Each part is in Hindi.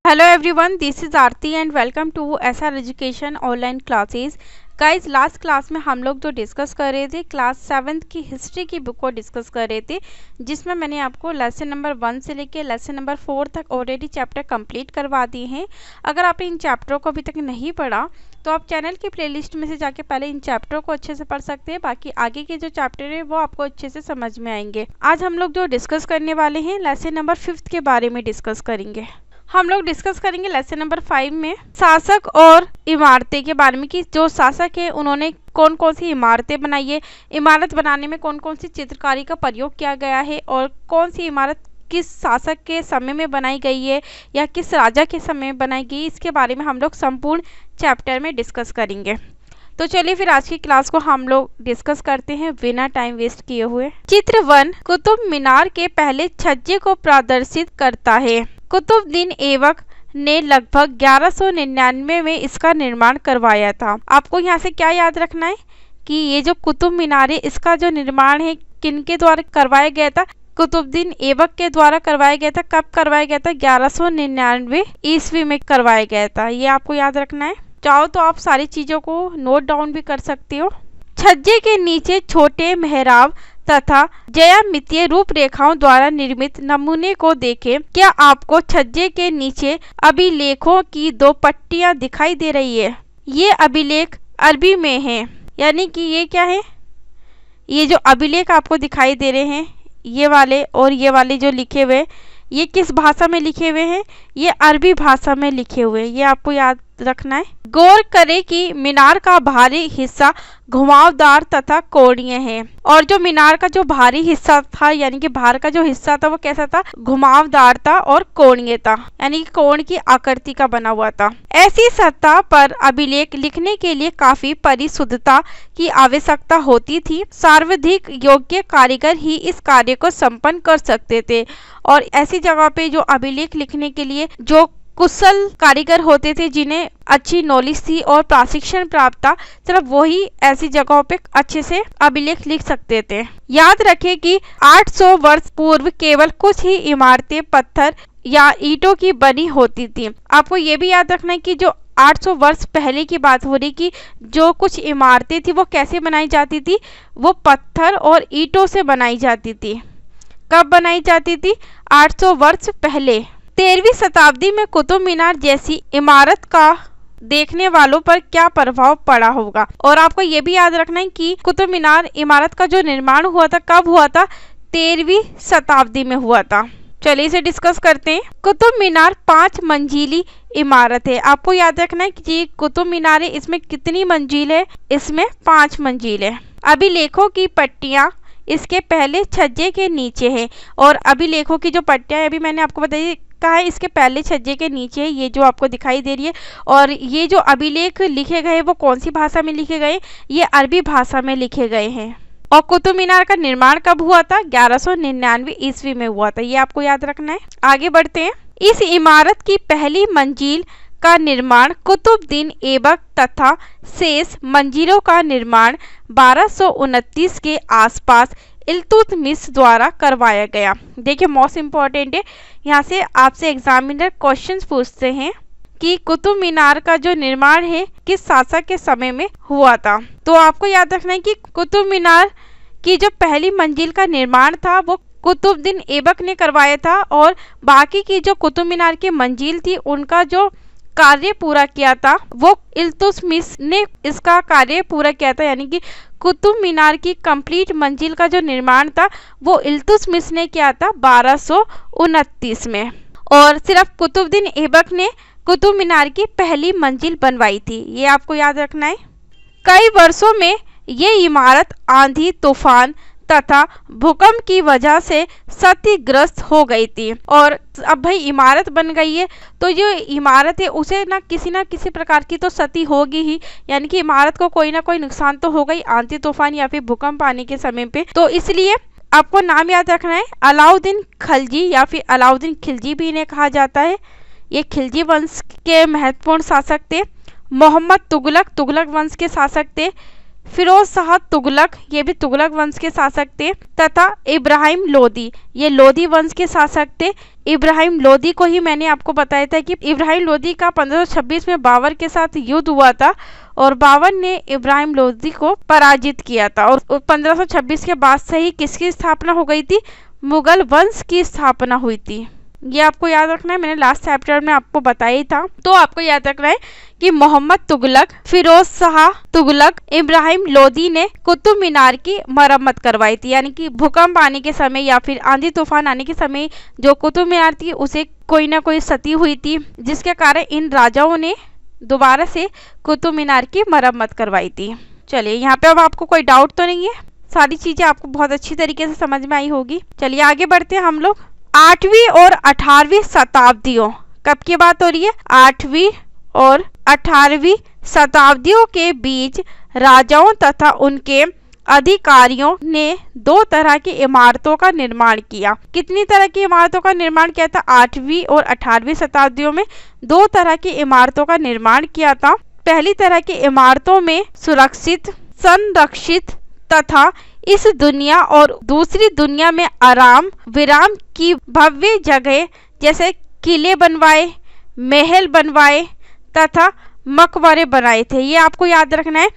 Hello everyone, this is Aarti and welcome to SR education online classes. Guys, last class में हम लोग जो डिस्कस कर रहे थे क्लास 7th की हिस्ट्री की बुक को डिस्कस कर रहे थे, जिसमें मैंने आपको लेसन नंबर 1 से लेके लेसन नंबर 4 तक ऑलरेडी चैप्टर कंप्लीट करवा दिए हैं। अगर आपने इन चैप्टरों को अभी तक नहीं पढ़ा तो आप चैनल की प्लेलिस्ट में से जाके पहले इन चैप्टरों को अच्छे से पढ़ सकते हैं। बाकी आगे के जो चैप्टर है वो आपको अच्छे से समझ में आएंगे। आज हम लोग जो डिस्कस करने वाले हैं लेसन नंबर 5 के बारे में डिस्कस करेंगे। हम लोग डिस्कस करेंगे लेसन नंबर 5 में शासक और इमारतें के बारे में कि जो शासक है उन्होंने कौन कौन सी इमारतें बनाई है, इमारत बनाने में कौन कौन सी चित्रकारी का प्रयोग किया गया है और कौन सी इमारत किस शासक के समय में बनाई गई है या किस राजा के समय में बनाई गई, इसके बारे में हम लोग संपूर्ण चैप्टर में डिस्कस करेंगे। तो चलिए फिर आज की क्लास को हम लोग डिस्कस करते हैं बिना टाइम वेस्ट किए हुए। चित्र 1 कुतुब मीनार के पहले छज्जे को प्रदर्शित करता है। कुतुबुद्दीन ऐबक ने लगभग 1199 में इसका निर्माण करवाया था। आपको यहाँ से क्या याद रखना है कि ये जो कुतुब मीनार है इसका जो निर्माण है किनके द्वारा करवाया गया था? कुतुबुद्दीन ऐबक के द्वारा करवाया गया था। कब करवाया गया था? 1199 ईस्वी में करवाया गया था। ये आपको याद रखना है। चाहो तो आप सारी चीजों को नोट डाउन भी कर सकते हो। छज्जे के नीचे छोटे मेहराब तथा ज्यामितीय रूपरेखाओं द्वारा निर्मित नमूने को देखें। क्या आपको छज्जे के नीचे अभिलेखों की 2 पट्टियां दिखाई दे रही है? ये अभिलेख अरबी में हैं, यानी कि ये क्या है? ये जो अभिलेख आपको दिखाई दे रहे हैं ये वाले और ये वाले जो लिखे हुए, ये किस भाषा में लिखे हुए हैं? ये अरबी भाषा में लिखे हुए। ये आपको याद रखना है। गौर करें कि मीनार का बाहरी हिस्सा घुमावदार तथा कोणीय है और जो मीनार का जो बाहरी हिस्सा था यानी कि बाहर का जो हिस्सा था वो कैसा था? घुमावदार था और कोणीय था, यानी कि कोण की आकृति का बना हुआ था। ऐसी सतह पर अभिलेख लिखने के लिए काफी परिशुद्धता की आवश्यकता होती थी। सर्वाधिक योग्य कारीगर ही इस कार्य को संपन्न कर सकते थे और ऐसी जगह पे जो अभिलेख लिखने के लिए जो कुशल कारीगर होते थे, जिन्हें अच्छी नॉलेज थी और प्रशिक्षण प्राप्त था, सिर्फ वही ऐसी जगहों पे अच्छे से अभिलेख लिख सकते थे। याद रखें कि 800 वर्ष पूर्व केवल कुछ ही इमारतें पत्थर या ईंटों की बनी होती थी। आपको ये भी याद रखना है कि जो 800 वर्ष पहले की बात हो रही कि जो कुछ इमारतें थी वो कैसे बनाई जाती थी? वो पत्थर और ईंटों से बनाई जाती थी। कब बनाई जाती थी? 800 वर्ष पहले। 13वीं शताब्दी में कुतुब मीनार जैसी इमारत का देखने वालों पर क्या प्रभाव पड़ा होगा? और आपको ये भी याद रखना है कि कुतुब मीनार इमारत का जो निर्माण हुआ था कब हुआ था? 13वीं शताब्दी में हुआ था। चलिए इसे डिस्कस करते हैं। कुतुब मीनार 5 मंजिली इमारत है। आपको याद रखना है कि कुतुब मीनार है, इसमें कितनी मंजिल है? इसमें 5 मंजिल है। अभिलेखों की पट्टियां इसके पहले छज्जे के नीचे है और अभिलेखों की जो पट्टियां अभी मैंने आपको बताई कहा है इसके पहले छज्जे के नीचे, ये जो आपको दिखाई दे रही है। और ये जो अभिलेख लिखे गए वो कौन सी भाषा में लिखे गए? ये अरबी भाषा में लिखे गए हैं। और कुतुब मीनार का निर्माण कब हुआ था? 1199 ईस्वी में हुआ था। ये आपको याद रखना है। आगे बढ़ते हैं। इस इमारत की पहली मंजिल का निर्माण कुतुबुद्दीन ऐबक तथा शेष मंजिलों का निर्माण 1229 के आसपास इल्तुतमिश द्वारा करवाया गया। देखिए मोस्ट इम्पॉर्टेंट है, यहाँ से आपसे एग्जामिनर क्वेश्चंस पूछते हैं कि कुतुब मीनार का जो निर्माण है किस शासक के समय में हुआ था। तो आपको याद रखना है कि कुतुब मीनार की जो पहली मंजिल का निर्माण था वो कुतुबुद्दीन ऐबक ने करवाया था और बाकी की जो कुतुब मीनार की मंजिल थी उनका जो कार्य पूरा किया था वो इल्तुतमिश ने इसका कार्य पूरा किया था, यानी कि कुतुब मीनार की कंप्लीट मंजिल का जो निर्माण था वो इल्तुतमिश ने किया था 1229 में। और सिर्फ कुतुबुद्दीन ऐबक ने कुतुब मीनार की पहली मंजिल बनवाई थी। ये आपको याद रखना है। कई वर्षों में ये इमारत आंधी, तूफान तथा भूकंप की वजह से क्षतिग्रस्त हो गई थी और अब भाई इमारत बन गई है तो जो इमारत है उसे ना किसी प्रकार की तो क्षति होगी ही, यानी कि इमारत को कोई ना कोई नुकसान तो होगा ही आंधी तूफान या फिर भूकंप आने के समय पे। तो इसलिए आपको नाम याद रखना है अलाउद्दीन खिलजी या फिर अलाउद्दीन खिलजी भी इन्हें कहा जाता है। ये खिलजी वंश के महत्वपूर्ण शासक थे। मोहम्मद तुगलक वंश के शासक थे। फिरोज शाह तुगलक, ये भी तुगलक वंश के शासक थे, तथा इब्राहिम लोदी, ये लोदी वंश के शासक थे। इब्राहिम लोदी को ही मैंने आपको बताया था कि इब्राहिम लोदी का 1526 में बाबर के साथ युद्ध हुआ था और बाबर ने इब्राहिम लोदी को पराजित किया था। और 1526 के बाद से ही किसकी स्थापना हो गई थी? मुगल वंश की स्थापना हुई थी। ये आपको याद रखना है, मैंने लास्ट चैप्टर में आपको बताया ही था। तो आपको याद रखना है कि मोहम्मद तुगलक, फिरोज शाह तुगलक, इब्राहिम लोदी ने कुतुब मीनार की मरम्मत करवाई थी। यानी कि भूकंप आने के समय या फिर आंधी तूफान आने के समय जो कुतुब मीनार थी उसे कोई ना कोई क्षति हुई थी, जिसके कारण इन राजाओं ने दोबारा से कुतुब मीनार की मरम्मत करवाई थी। चलिए, यहाँ पे अब आपको कोई डाउट तो नहीं है? सारी चीजें आपको बहुत अच्छी तरीके से समझ में आई होगी। चलिए आगे बढ़ते हैं हम लोग। 8वीं और 18वीं शताब्दियों, कब की बात हो रही है? 8वीं और 18वीं शताब्दियों के बीच राजाओं तथा उनके अधिकारियों ने 2 तरह की इमारतों का निर्माण किया। कितनी तरह की इमारतों का निर्माण किया था? 8वीं और 18वीं शताब्दियों में 2 तरह की इमारतों का निर्माण किया था। पहली तरह की इमारतों में सुरक्षित, संरक्षित तथा इस दुनिया और दूसरी दुनिया में आराम विराम की भव्य जगह जैसे किले बनवाए, महल बनवाए तथा मकबरे बनाए थे। ये आपको याद रखना है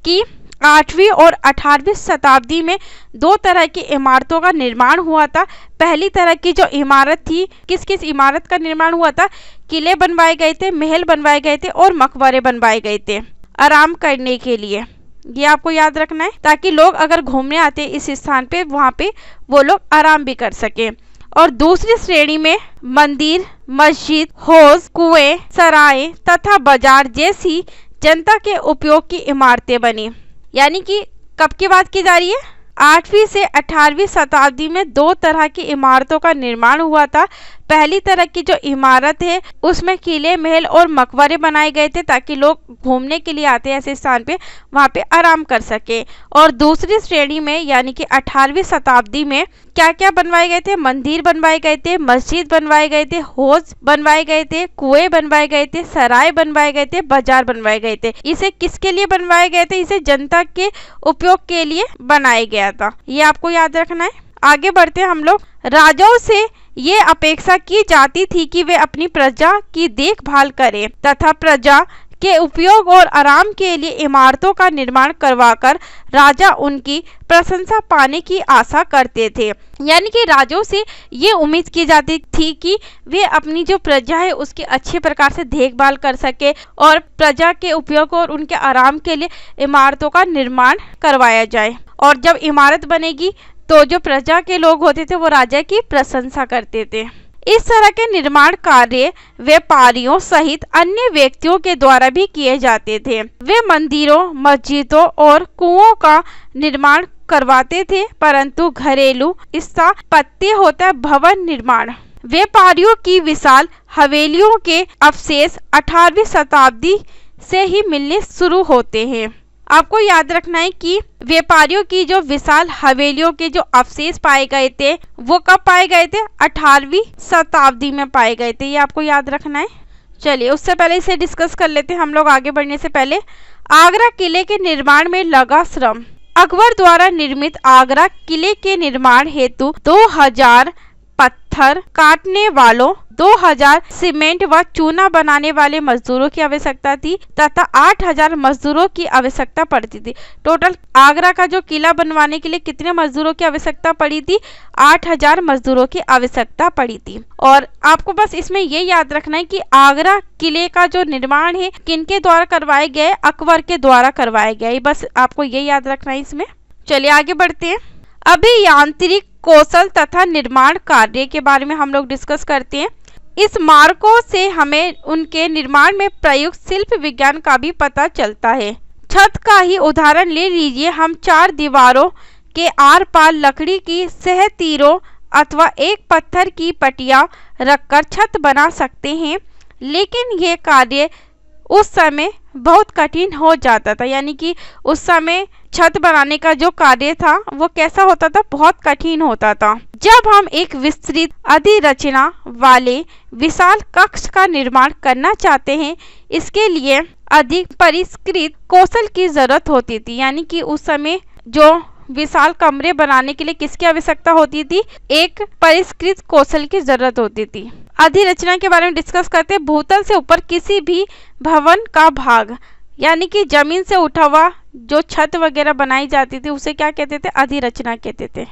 कि 8वीं और 18वीं शताब्दी में 2 तरह की इमारतों का निर्माण हुआ था। पहली तरह की जो इमारत थी, किस किस इमारत का निर्माण हुआ था? किले बनवाए गए थे, महल बनवाए गए थे और मकबरे बनवाए गए थे आराम करने के लिए। ये आपको याद रखना है ताकि लोग अगर घूमने आते इस स्थान पे, वहाँ पे वो लोग आराम भी कर सके। और दूसरी श्रेणी में मंदिर, मस्जिद, हौज, कुएं, सराय तथा बाजार जैसी जनता के उपयोग की इमारतें बनी। यानी कि कब की बात की जा रही है? 8वीं से 18वीं शताब्दी में 2 तरह की इमारतों का निर्माण हुआ था। पहली तरह की जो इमारत है उसमें किले, महल और मकबरे बनाए गए थे ताकि लोग घूमने के लिए आते ऐसे स्थान पे वहाँ पे आराम कर सके। और दूसरी श्रेणी में यानी कि 18वीं शताब्दी में क्या क्या बनवाए गए थे? मंदिर बनवाए गए थे, मस्जिद बनवाए गए थे, हौज बनवाए गए थे, कुएं बनवाए गए थे, सराय बनवाए गए थे, बाजार बनवाए गए थे। इसे किसके लिए बनवाए गए थे? इसे जनता के उपयोग के लिए बनाया गया था। ये आपको याद रखना है। आगे बढ़ते हम लोग। राजाओं से ये अपेक्षा की जाती थी कि वे अपनी प्रजा की देखभाल करें तथा प्रजा के उपयोग और आराम के लिए इमारतों का निर्माण करवाकर राजा उनकी प्रशंसा पाने की आशा करते थे। यानी कि राजाओं से ये उम्मीद की जाती थी कि वे अपनी जो प्रजा है उसकी अच्छे प्रकार से देखभाल कर सके और प्रजा के उपयोग और उनके आराम के लिए इमारतों का निर्माण करवाया जाए। और जब इमारत बनेगी तो जो प्रजा के लोग होते थे वो राजा की प्रशंसा करते थे। इस तरह के निर्माण कार्य व्यापारियों सहित अन्य व्यक्तियों के द्वारा भी किए जाते थे। वे मंदिरों, मस्जिदों और कुओं का निर्माण करवाते थे, परंतु घरेलू स्थापत्य होता है भवन निर्माण। व्यापारियों की विशाल हवेलियों के अवशेष 18वीं शताब्दी से ही मिलने शुरू होते हैं। आपको याद रखना है कि व्यापारियों की जो विशाल हवेलियों के जो अवशेष पाए गए थे वो कब पाए गए थे? 18वीं शताब्दी में पाए गए थे। ये आपको याद रखना है। चलिए उससे पहले इसे डिस्कस कर लेते हैं हम लोग आगे बढ़ने से पहले। आगरा किले के निर्माण में लगा श्रम। अकबर द्वारा निर्मित आगरा किले के निर्माण हेतु 2000 पत्थर काटने वालों, 2000 सीमेंट व चूना बनाने वाले मजदूरों की आवश्यकता थी तथा 8000 मजदूरों की आवश्यकता पड़ती थी। टोटल आगरा का जो किला बनवाने के लिए कितने मजदूरों की आवश्यकता पड़ी थी? 8000 मजदूरों की आवश्यकता पड़ी थी। और आपको बस इसमें ये याद रखना है कि आगरा किले का जो निर्माण है किनके द्वारा करवाए गए? अकबर के द्वारा करवाए गए। बस आपको ये याद रखना है इसमें। चलिए आगे बढ़ते हैं। अभियांत्रिक कौशल तथा निर्माण कार्य के बारे में हम लोग डिस्कस करते हैं। इस मार्गों से हमें उनके निर्माण में प्रयुक्त शिल्प विज्ञान का भी पता चलता है। छत का ही उदाहरण ले लीजिए। हम 4 दीवारों के आर पार लकड़ी की सह तीरों अथवा एक पत्थर की पटिया रखकर छत बना सकते हैं, लेकिन ये कार्य उस समय बहुत कठिन हो जाता था। यानी कि उस समय छत बनाने का जो कार्य था वो कैसा होता था? बहुत कठिन होता था। जब हम एक विस्तृत अधिरचना वाले विशाल कक्ष का निर्माण करना चाहते हैं, इसके लिए अधिक परिष्कृत कौशल की जरूरत होती थी। यानी कि उस समय जो विशाल कमरे बनाने के लिए किसकी आवश्यकता होती थी? एक परिष्कृत कौशल की जरूरत होती थी। अधिरचना के बारे में डिस्कस करते हैं। भूतल से ऊपर किसी भी भवन का भाग, यानी कि जमीन से उठा हुआ जो छत वगैरह बनाई जाती थी उसे क्या कहते थे? अधिरचना कहते थे।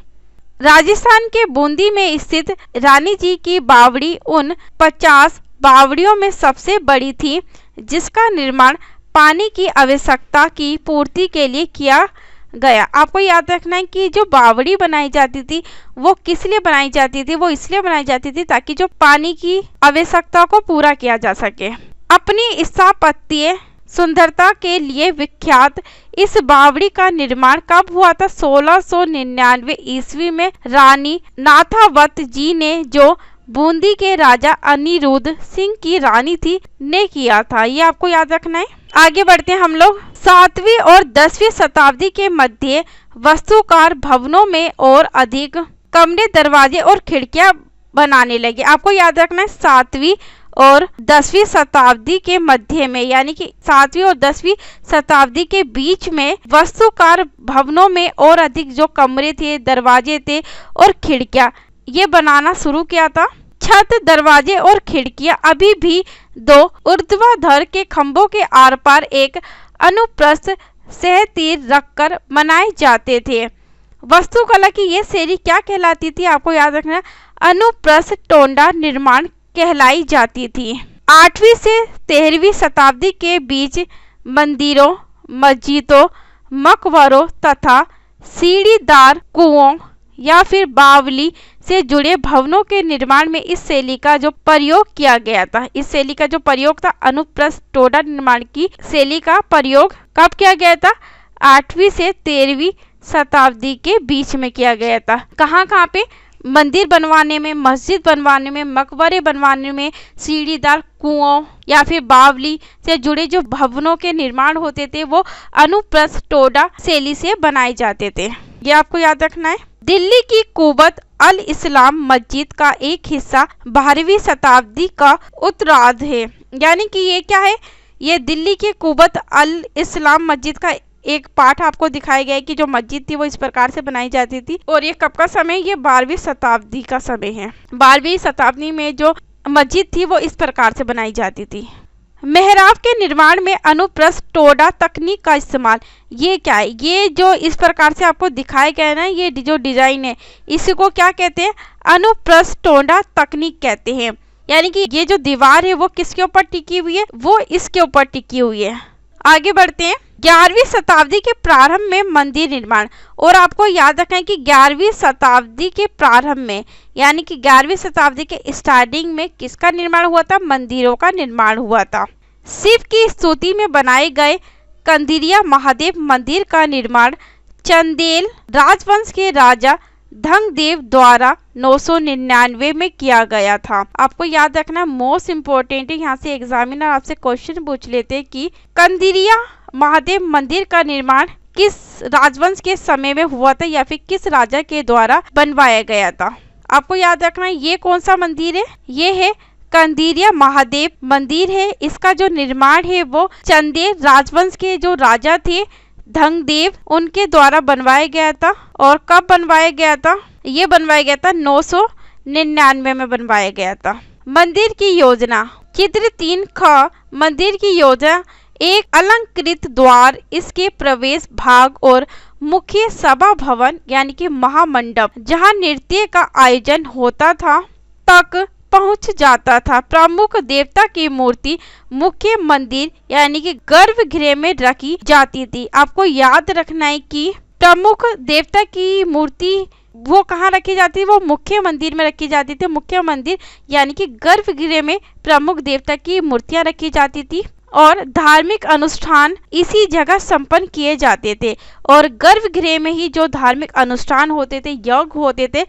राजस्थान के बूंदी में स्थित रानी जी की बावड़ी उन 50 बावड़ियों में सबसे बड़ी थी, जिसका निर्माण पानी की आवश्यकता की पूर्ति के लिए किया गया। आपको याद रखना है कि जो बावड़ी बनाई जाती थी वो किस लिए बनाई जाती थी? वो इसलिए बनाई जाती थी ताकि जो पानी की आवश्यकता को पूरा किया जा सके। अपनी स्थापत्य सुंदरता के लिए विख्यात इस बावड़ी का निर्माण कब हुआ था? 1699 ईस्वी में रानी नाथावत जी ने, जो बूंदी के राजा अनिरुद्ध सिंह की रानी थी, ने किया था। ये आपको याद रखना है। आगे बढ़ते हैं हम लोग। 7वीं और 10वीं शताब्दी के मध्य वास्तुकार भवनों में और अधिक कमरे, दरवाजे और खिड़कियां बनाने लगे। आपको याद रखना है 7वीं और 10वीं शताब्दी के मध्य में, यानी कि 7वीं और 10वीं शताब्दी के बीच में वास्तुकार भवनों में और अधिक जो कमरे थे, दरवाजे थे और खिड़कियां ये बनाना शुरू किया था। छत, दरवाजे और खिड़कियां अभी भी 2 ऊर्ध्वाधर के खंभों के आर पार एक अनुप्रस्थ सहतीर रखकर बनाए जाते थे। वास्तुकला की ये शैली क्या कहलाती थी? आपको याद रखना, अनुप्रस्थ टोंडा निर्माण कहलाई जाती थी। 8वीं से 13वीं शताब्दी के बीच मंदिरों, मस्जिदों, मकबरों तथा सीढ़ीदार कुओं या फिर बावली से जुड़े भवनों के निर्माण में इस शैली का जो प्रयोग किया गया था, इस शैली का जो प्रयोग था, अनुप्रस्थ टोंडा निर्माण की शैली का प्रयोग कब किया गया था? 8वीं से 13वीं शताब्दी के बीच में किया गया था। कहाँ कहाँ पे? मंदिर बनवाने में, मस्जिद बनवाने में, मकबरे बनवाने में, सीढ़ीदार कुओं या फिर बावली से जुड़े जो भवनों के निर्माण होते थे वो अनुप्रस्थ टोंडा शैली से बनाए जाते थे। ये आपको याद रखना है। दिल्ली की कुबत अल इस्लाम मस्जिद का एक हिस्सा 12वीं शताब्दी का उत्तरार्ध है। यानी कि ये क्या है? ये दिल्ली की कुबत अल इस्लाम मस्जिद का एक पार्ट आपको दिखाया गया है कि जो मस्जिद थी वो इस प्रकार से बनाई जाती थी। और ये कब का समय? ये 12वीं शताब्दी का समय है। 12वीं शताब्दी में जो मस्जिद थी वो इस प्रकार से बनाई जाती थी। मेहराब के निर्माण में अनुप्रस्थ टोंडा तकनीक का इस्तेमाल, ये क्या है? ये जो इस प्रकार से आपको दिखाया गया है ना, ये जो डिजाइन है इसको क्या कहते हैं? अनुप्रस्थ टोंडा तकनीक कहते हैं। यानी कि ये जो दीवार है वो किसके ऊपर टिकी हुई है? वो इसके ऊपर टिकी हुई है। आगे बढ़ते हैं। 11वीं शताब्दी के प्रारंभ में मंदिर निर्माण, और आपको याद रखना है कि 11वीं शताब्दी के प्रारंभ में, यानी कि 11वीं शताब्दी के स्टार्टिंग में किसका निर्माण हुआ था? मंदिरों का निर्माण हुआ था। शिव की स्तुति में बनाए गए कंदिरिया महादेव मंदिर का निर्माण चंदेल राजवंश के राजा धंगदेव द्वारा 999 में किया गया था। आपको याद रखना, मोस्ट इम्पोर्टेंट है, यहाँ से एग्जामिनर आपसे क्वेश्चन पूछ लेते हैं कि कंदिरिया महादेव मंदिर का निर्माण किस राजवंश के समय में हुआ था या फिर किस राजा के द्वारा बनवाया गया था। आपको याद रखना ये कौन सा मंदिर है? ये है कंदिरिया महादेव मंदिर है। इसका जो निर्माण है वो चंदेल राजवंश के जो राजा थे धंगदेव उनके द्वारा बनवाया गया था। और कब बनवाया गया था? ये बनवाया गया था 999 में बनवाया गया था। मंदिर की योजना, चित्र 3ख। मंदिर की योजना एक अलंकृत द्वार, इसके प्रवेश भाग और मुख्य सभा भवन यानी कि महामंडप जहां नृत्य का आयोजन होता था तक पहुंच जाता था। प्रमुख देवता की मूर्ति मुख्य मंदिर यानी कि गर्भगृह में रखी जाती थी। आपको याद रखना है कि प्रमुख देवता की मूर्ति वो कहाँ रखी जाती थी? वो मुख्य मंदिर में रखी जाती थी। मुख्य मंदिर यानी कि गर्भगृह में प्रमुख देवता की मूर्तियां रखी जाती थी और धार्मिक अनुष्ठान इसी जगह संपन्न किए जाते थे। और गर्भगृह में ही जो धार्मिक अनुष्ठान होते थे, यज्ञ होते थे,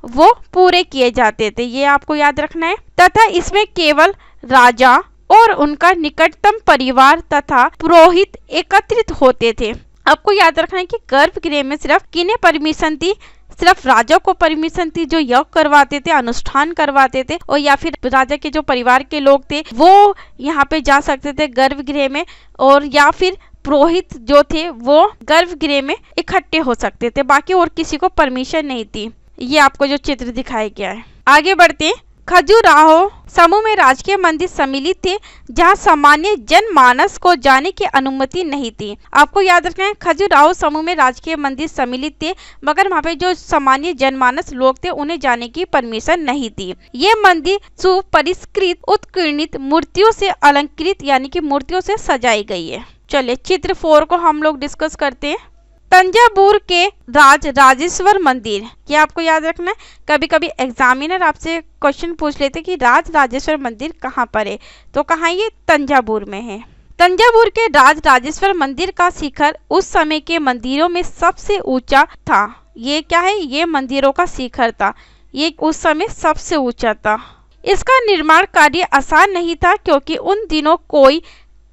वो पूरे किए जाते थे। ये आपको याद रखना है। तथा इसमें केवल राजा और उनका निकटतम परिवार तथा पुरोहित एकत्रित होते थे। आपको याद रखना है कि गर्भगृह में सिर्फ किन्हें परमिशन थी? सिर्फ राजा को परमिशन थी जो यज्ञ करवाते थे, अनुष्ठान करवाते थे, और या फिर राजा के जो परिवार के लोग थे वो यहाँ पे जा सकते थे गर्भगृह में, और या फिर पुरोहित जो थे वो गर्भगृह में इकट्ठे हो सकते थे, बाकी और किसी को परमिशन नहीं थी। ये आपको जो चित्र दिखाया गया है। आगे बढ़ते हैं। खजुराहो समूह में राजकीय मंदिर सम्मिलित थे जहां सामान्य जनमानस को जाने की अनुमति नहीं थी। आपको याद रखना है, खजुराहो समूह में राजकीय मंदिर सम्मिलित थे, मगर वहाँ पे जो सामान्य जनमानस लोग थे उन्हें जाने की परमिशन नहीं थी। ये मंदिर सुपरिष्कृत उत्कीर्णित मूर्तियों से अलंकृत यानी कि मूर्तियों से सजाई गई है। चलिए चित्र 4 को हम लोग डिस्कस करते हैं। तंजावुर के राज राजेश्वर मंदिर, ये आपको याद रखना है। कभी कभी एग्जामिनर आपसे क्वेश्चन पूछ लेते कि राज राजेश्वर मंदिर कहाँ पर है, तो कहाँ ये तंजावुर में है। तंजावुर के राज राजेश्वर मंदिर का शिखर उस समय के मंदिरों में सबसे ऊंचा था। ये क्या है, ये मंदिरों का शिखर था, ये उस समय सबसे ऊंचा था। इसका निर्माण कार्य आसान नहीं था क्योंकि उन दिनों कोई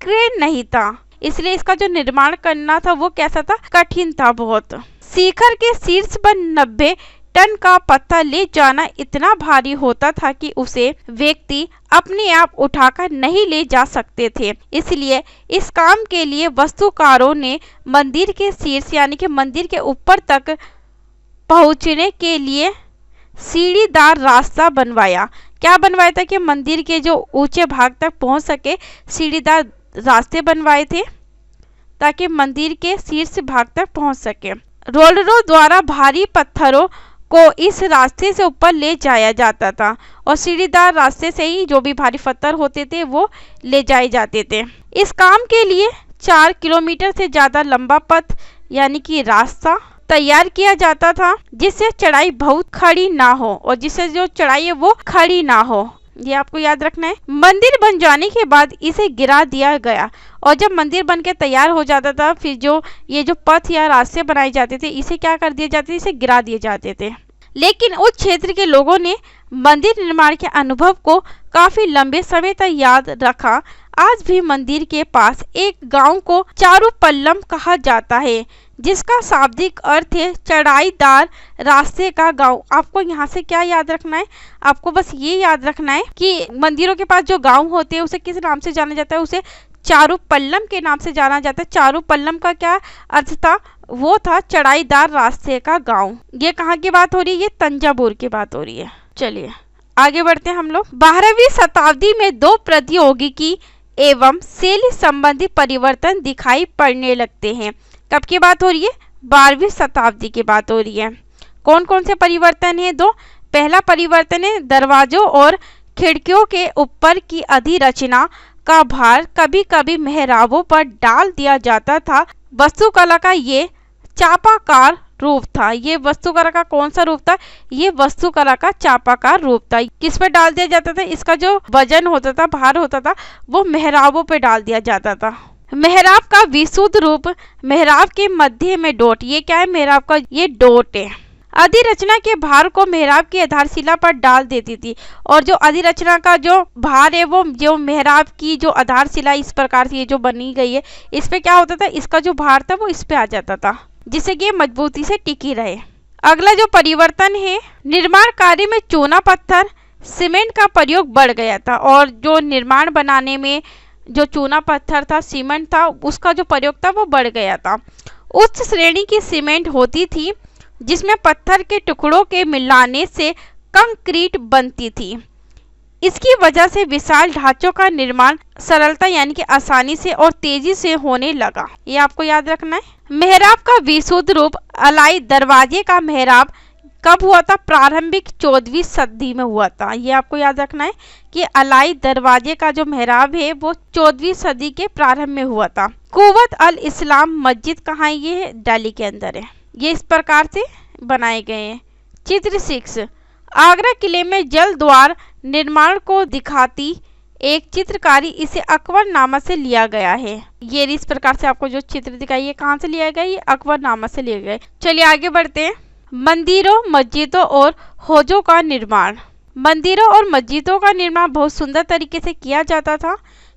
क्रेन नहीं था, इसलिए इसका जो निर्माण करना था वो कैसा था, कठिन था बहुत। शिखर के शीर्ष पर 90 टन का पत्थर ले जाना इतना भारी होता था कि उसे व्यक्ति अपने आप उठाकर नहीं ले जा सकते थे, इसलिए इस काम के लिए वास्तुकारों ने मंदिर के शीर्ष यानी कि मंदिर के ऊपर तक पहुंचने के लिए सीढ़ीदार रास्ता बनवाया। क्या बनवाया था कि मंदिर के जो ऊंचे भाग तक पहुंच सके, सीढ़ीदार रास्ते बनवाए थे ताकि मंदिर के शीर्ष भाग तक पहुंच सके। रोलरों द्वारा भारी पत्थरों को इस रास्ते से ऊपर ले जाया जाता था और सीढ़ीदार रास्ते से ही जो भी भारी पत्थर होते थे वो ले जाए जाते थे। इस काम के लिए 4 किलोमीटर से ज्यादा लंबा पथ यानी कि रास्ता तैयार किया जाता था, जिससे चढ़ाई बहुत खड़ी ना हो और जिससे जो चढ़ाई है वो खड़ी ना हो। ये आपको याद रखना है। मंदिर बन जाने के बाद इसे गिरा दिया गया और जब मंदिर बन के तैयार हो जाता था फिर जो ये जो पथ या रास्ते बनाए जाते थे इसे क्या कर दिया जाते थे, इसे गिरा दिए जाते थे। लेकिन उस क्षेत्र के लोगों ने मंदिर निर्माण के अनुभव को काफी लंबे समय तक याद रखा। आज भी मंदिर के पास एक गांव को चारुपल्लम कहा जाता है, जिसका शाब्दिक अर्थ है चढ़ाईदार रास्ते का गांव। आपको यहाँ से क्या याद रखना है, आपको बस ये याद रखना है कि मंदिरों के पास जो गांव होते हैं उसे किस नाम से जाना जाता है, उसे चारुपल्लम के नाम से जाना जाता है। चारुपल्लम का क्या अर्थ था, वो था चढ़ाईदार रास्ते का गांव। ये कहाँ की बात हो रही है, ये तंजावुर की बात हो रही है। चलिए आगे बढ़ते हैं हम लोग। 12वीं शताब्दी में 2 प्रौद्योगिकी एवं शैली संबंधी परिवर्तन दिखाई पड़ने लगते हैं। कब की बात हो रही है, 12वीं शताब्दी की बात हो रही है। कौन कौन से परिवर्तन है, 2। पहला परिवर्तन है दरवाजों और खिड़कियों के ऊपर की अधिरचना का भार कभी कभी मेहराबों पर डाल दिया जाता था। वास्तुकला का ये चापाकार रूप था। ये वास्तुकला का कौन सा रूप था, ये वास्तुकला का चापाकार रूप था। किस पे डाल दिया जाता था, इसका जो वजन होता था, भार होता था, वो मेहराबों पे डाल दिया जाता था। मेहराब का विशुद्ध रूप, मेहराब के मध्य में डोट, ये क्या है, मेहराब का ये डोट है। अधिरचना के भार को मेहराब की आधारशिला पर डाल देती थी और जो अधिरचना का जो भार है वो जो मेहराब की जो आधारशिला इस प्रकार से ये जो बनी गई है इस पे क्या होता था, इसका जो भार था वो इस पे आ जाता था, जिससे कि मजबूती से टिकी रहे। अगला जो परिवर्तन है, निर्माण कार्य में चूना पत्थर सीमेंट का प्रयोग बढ़ गया था और जो निर्माण बनाने में जो चूना पत्थर था, सीमेंट था, उसका जो प्रयोग था वो बढ़ गया था। उच्च श्रेणी की सीमेंट होती थी जिसमें पत्थर के टुकड़ों के मिलाने से कंक्रीट बनती थी। इसकी वजह से विशाल ढांचों का निर्माण सरलता यानी कि आसानी से और तेजी से होने लगा। ये आपको याद रखना है। मेहराब का विशुद्ध रूप, अलाई दरवाजे का मेहराब कब हुआ था, प्रारंभिक 14वीं सदी में हुआ था। ये आपको याद रखना है कि अलाई दरवाजे का जो मेहराब है वो 14वीं सदी के प्रारंभ में हुआ था। कुवत अल इस्लाम मस्जिद कहाँ है, ये दिल्ली के अंदर है। ये इस प्रकार से बनाए गए हैं। चित्र 6, आगरा किले में जल द्वार निर्माण को दिखाती एक चित्रकारी इसे अकबरनामा से लिया गया है। ये इस प्रकार से आपको जो चित्र दिखाई है कहाँ से लिया गया, ये अकबरनामा से लिया गया। चलिए आगे बढ़ते हैं। मंदिरों, मस्जिदों और हौजों का निर्माण। मंदिरों और मस्जिदों का निर्माण बहुत सुंदर तरीके से किया जाता था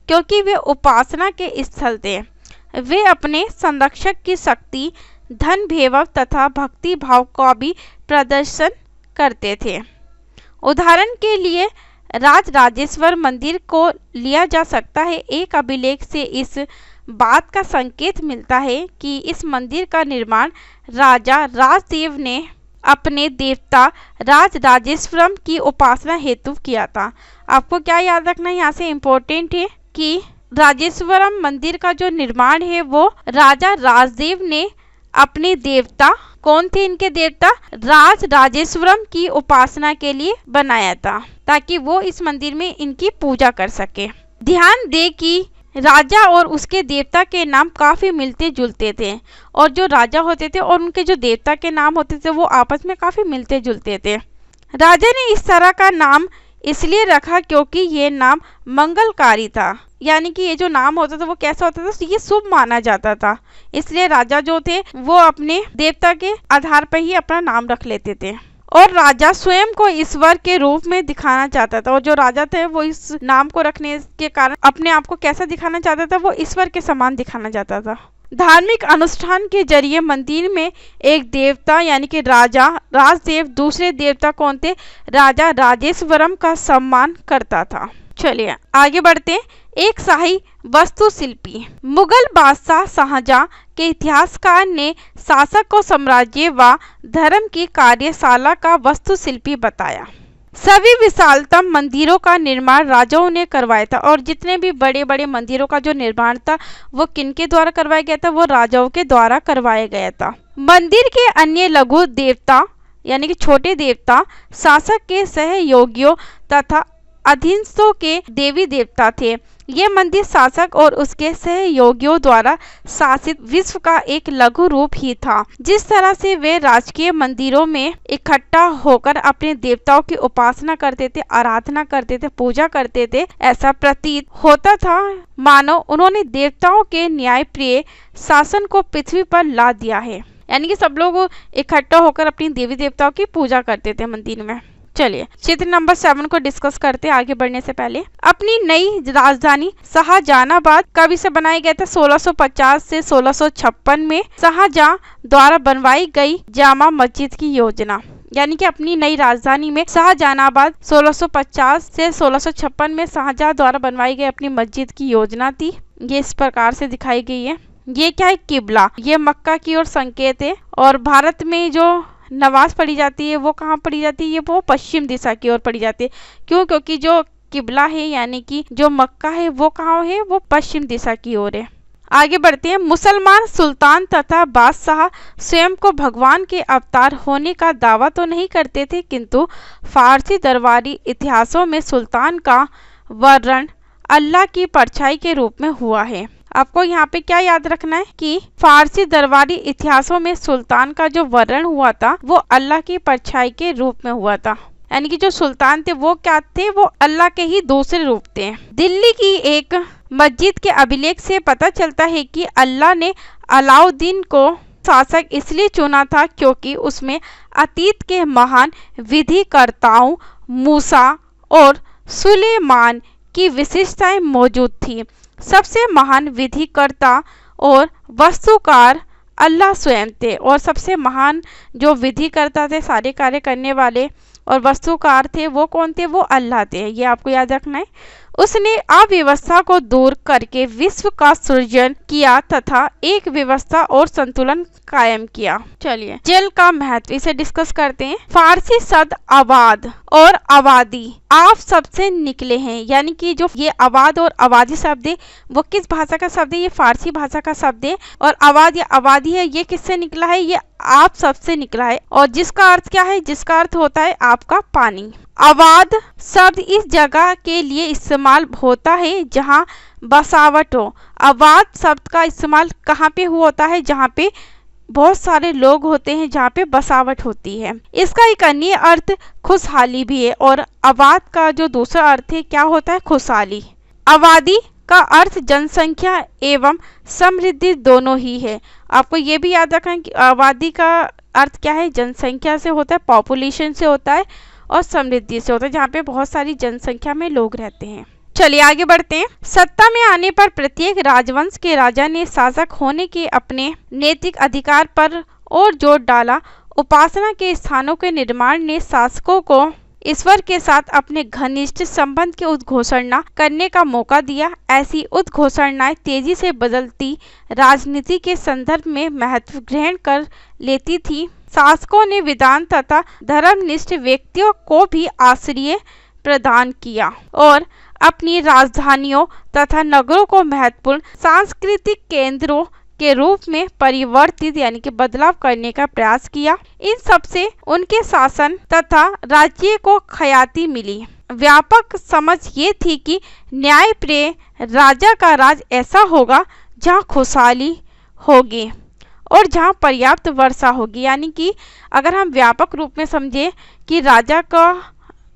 क्योंकि वे उपासना के स्थल थे। वे अपने संरक्षक की शक्ति, धन वैभव तथा भक्ति भाव का भी प्रदर्शन करते थे। उदाहरण के लिए राजराजेश्वर मंदिर को लिया जा सकता है। एक अभिलेख से इस बात का संकेत मिलता है कि इस मंदिर का निर्माण राजा राजदेव ने अपने देवता राजराजेश्वरम की उपासना हेतु किया था। आपको क्या याद रखना है, यहाँ से इम्पोर्टेंट है कि राजेश्वरम मंदिर का जो निर्माण है वो राजा राजदेव ने अपने देवता, कौन थे इनके देवता, राजराजेश्वरम की उपासना के लिए बनाया था, ताकि वो इस मंदिर में इनकी पूजा कर सके। ध्यान दें कि राजा और उसके देवता के नाम काफी मिलते जुलते थे, और जो राजा होते थे और उनके जो देवता के नाम होते थे वो आपस में काफी मिलते जुलते थे। राजा ने इस तरह का नाम इसलिए रखा क्योंकि ये नाम मंगलकारी था, यानी कि ये जो नाम होता था वो कैसा होता था, ये शुभ माना जाता था। इसलिए राजा जो थे वो अपने देवता के आधार पर ही अपना नाम रख लेते थे, और राजा स्वयं को ईश्वर के रूप में दिखाना चाहता था, और जो राजा थे वो इस नाम को रखने के कारण अपने आप को कैसा दिखाना चाहता था, वो ईश्वर के समान दिखाना चाहता था। धार्मिक अनुष्ठान के जरिए मंदिर में एक देवता यानी कि राजा राजदेव दूसरे देवता कौन थे, राजा राजेश्वरम का सम्मान करता था। चलिए आगे बढ़ते हैं। एक शाही वास्तुशिल्पी। मुगल बादशाह शाहजहां के इतिहासकार ने शासक को साम्राज्य व धर्म की कार्यशाला का वास्तुशिल्पी बताया। सभी विशालतम मंदिरों का निर्माण राजाओं ने करवाया था, और जितने भी बड़े बड़े मंदिरों का जो निर्माण था वो किनके द्वारा करवाया गया था, वो राजाओं के द्वारा करवाया गया था। मंदिर के अन्य लघु देवता यानी कि छोटे देवता शासक के सहयोगियों तथा अधीनस्थों के देवी देवता थे। ये मंदिर शासक और उसके सहयोगियों द्वारा शासित विश्व का एक लघु रूप ही था। जिस तरह से वे राजकीय मंदिरों में इकट्ठा होकर अपने देवताओं की उपासना करते थे, आराधना करते थे, पूजा करते थे, ऐसा प्रतीत होता था मानो उन्होंने देवताओं के न्यायप्रिय शासन को पृथ्वी पर ला दिया है। यानी कि सब लोग इकट्ठा होकर अपनी देवी देवताओं की पूजा करते थे मंदिर में। चलिए चित्र नंबर 7 को डिस्कस करते हैं। आगे बढ़ने से पहले अपनी नई राजधानी शाहजहानाबाद कब इसे बनाया गया था, 1650 से 1656 में शाहजहां द्वारा बनवाई गई जामा मस्जिद की योजना। यानी कि अपनी नई राजधानी में शाहजहानाबाद 1650 से 1656 में शाहजहां द्वारा बनवाई गई अपनी मस्जिद की योजना थी। ये इस प्रकार से दिखाई गई है। ये क्या है, किबला, ये मक्का की ओर संकेत है, और भारत में जो नमाज पढ़ी जाती है वो कहाँ पढ़ी जाती है, ये वो पश्चिम दिशा की ओर पढ़ी जाती है। क्यों, क्योंकि जो किबला है यानी कि जो मक्का है वो कहाँ है, वो पश्चिम दिशा की ओर है। आगे बढ़ते हैं। मुसलमान सुल्तान तथा बादशाह स्वयं को भगवान के अवतार होने का दावा तो नहीं करते थे, किंतु फारसी दरबारी इतिहासों में सुल्तान का वर्णन अल्लाह की परछाई के रूप में हुआ है। आपको यहाँ पे क्या याद रखना है कि फारसी दरबारी इतिहासों में सुल्तान का जो वर्णन हुआ था वो अल्लाह की परछाई के रूप में हुआ था। यानी कि जो सुल्तान थे वो क्या थे, वो अल्लाह के ही दूसरे रूप थे। दिल्ली की एक मस्जिद के अभिलेख से पता चलता है कि अल्लाह ने अलाउद्दीन को शासक इसलिए चुना था क्योंकि उसमें अतीत के महान विधिकर्ताओं मूसा और सुलेमान की विशेषताएं मौजूद थी। सबसे महान विधिकर्ता और वस्तुकार अल्लाह स्वयं थे, और सबसे महान जो विधिकर्ता थे, सारे कार्य करने वाले और वस्तुकार थे, वो कौन थे, वो अल्लाह थे। ये आपको याद रखना है। उसने अव्यवस्था को दूर करके विश्व का सृजन किया तथा एक व्यवस्था और संतुलन कायम किया। चलिए जल का महत्व इसे डिस्कस करते हैं। फारसी शब्द आबाद और आबादी आप सबसे निकले हैं। यानी कि जो ये आबाद और आबादी शब्द है वो किस भाषा का शब्द है, ये फारसी भाषा का शब्द है। और आबाद या आबादी है ये किससे निकला है, ये आप सबसे निकला है, और जिसका अर्थ क्या है, जिसका अर्थ होता है आपका पानी। आबाद शब्द इस जगह के लिए इस्तेमाल होता है जहाँ बसावट हो। आबाद शब्द का इस्तेमाल कहाँ पे होता है, जहाँ पे बहुत सारे लोग होते हैं, जहाँ पे बसावट होती है। इसका एक अन्य अर्थ खुशहाली भी है, और आबाद का जो दूसरा अर्थ है क्या होता है, खुशहाली। आबादी का अर्थ जनसंख्या एवं समृद्धि दोनों ही है। आपको ये भी याद रखना कि आबादी का अर्थ क्या है, जनसंख्या से होता है, पॉपुलेशन से होता है, और समृद्धि से होता है, जहाँ पे बहुत सारी जनसंख्या में लोग रहते हैं। चलिए आगे बढ़ते हैं। सत्ता में आने पर प्रत्येक राजवंश के राजा ने शासक होने के अपने नैतिक अधिकार पर और जोर डाला। उपासना के स्थानों के निर्माण ने शासकों को ईश्वर के साथ अपने घनिष्ठ संबंध की उद्घोषणा करने का मौका दिया। ऐसी उद्घोषणाएं तेजी से बदलती राजनीति के संदर्भ में महत्व ग्रहण कर लेती थी। शासकों ने विद्वान तथा धर्मनिष्ठ व्यक्तियों को भी आश्रय प्रदान किया और अपनी राजधानियों तथा नगरों को महत्वपूर्ण सांस्कृतिक केंद्रों के रूप में परिवर्तित यानी कि बदलाव करने का प्रयास किया। इन सब से उनके शासन तथा राज्य को ख्याति मिली। व्यापक समझ ये थी कि न्यायप्रिय राजा का राज ऐसा होगा जहाँ खुशहाली होगी और जहाँ पर्याप्त वर्षा होगी। यानी कि अगर हम व्यापक रूप में समझे कि राजा का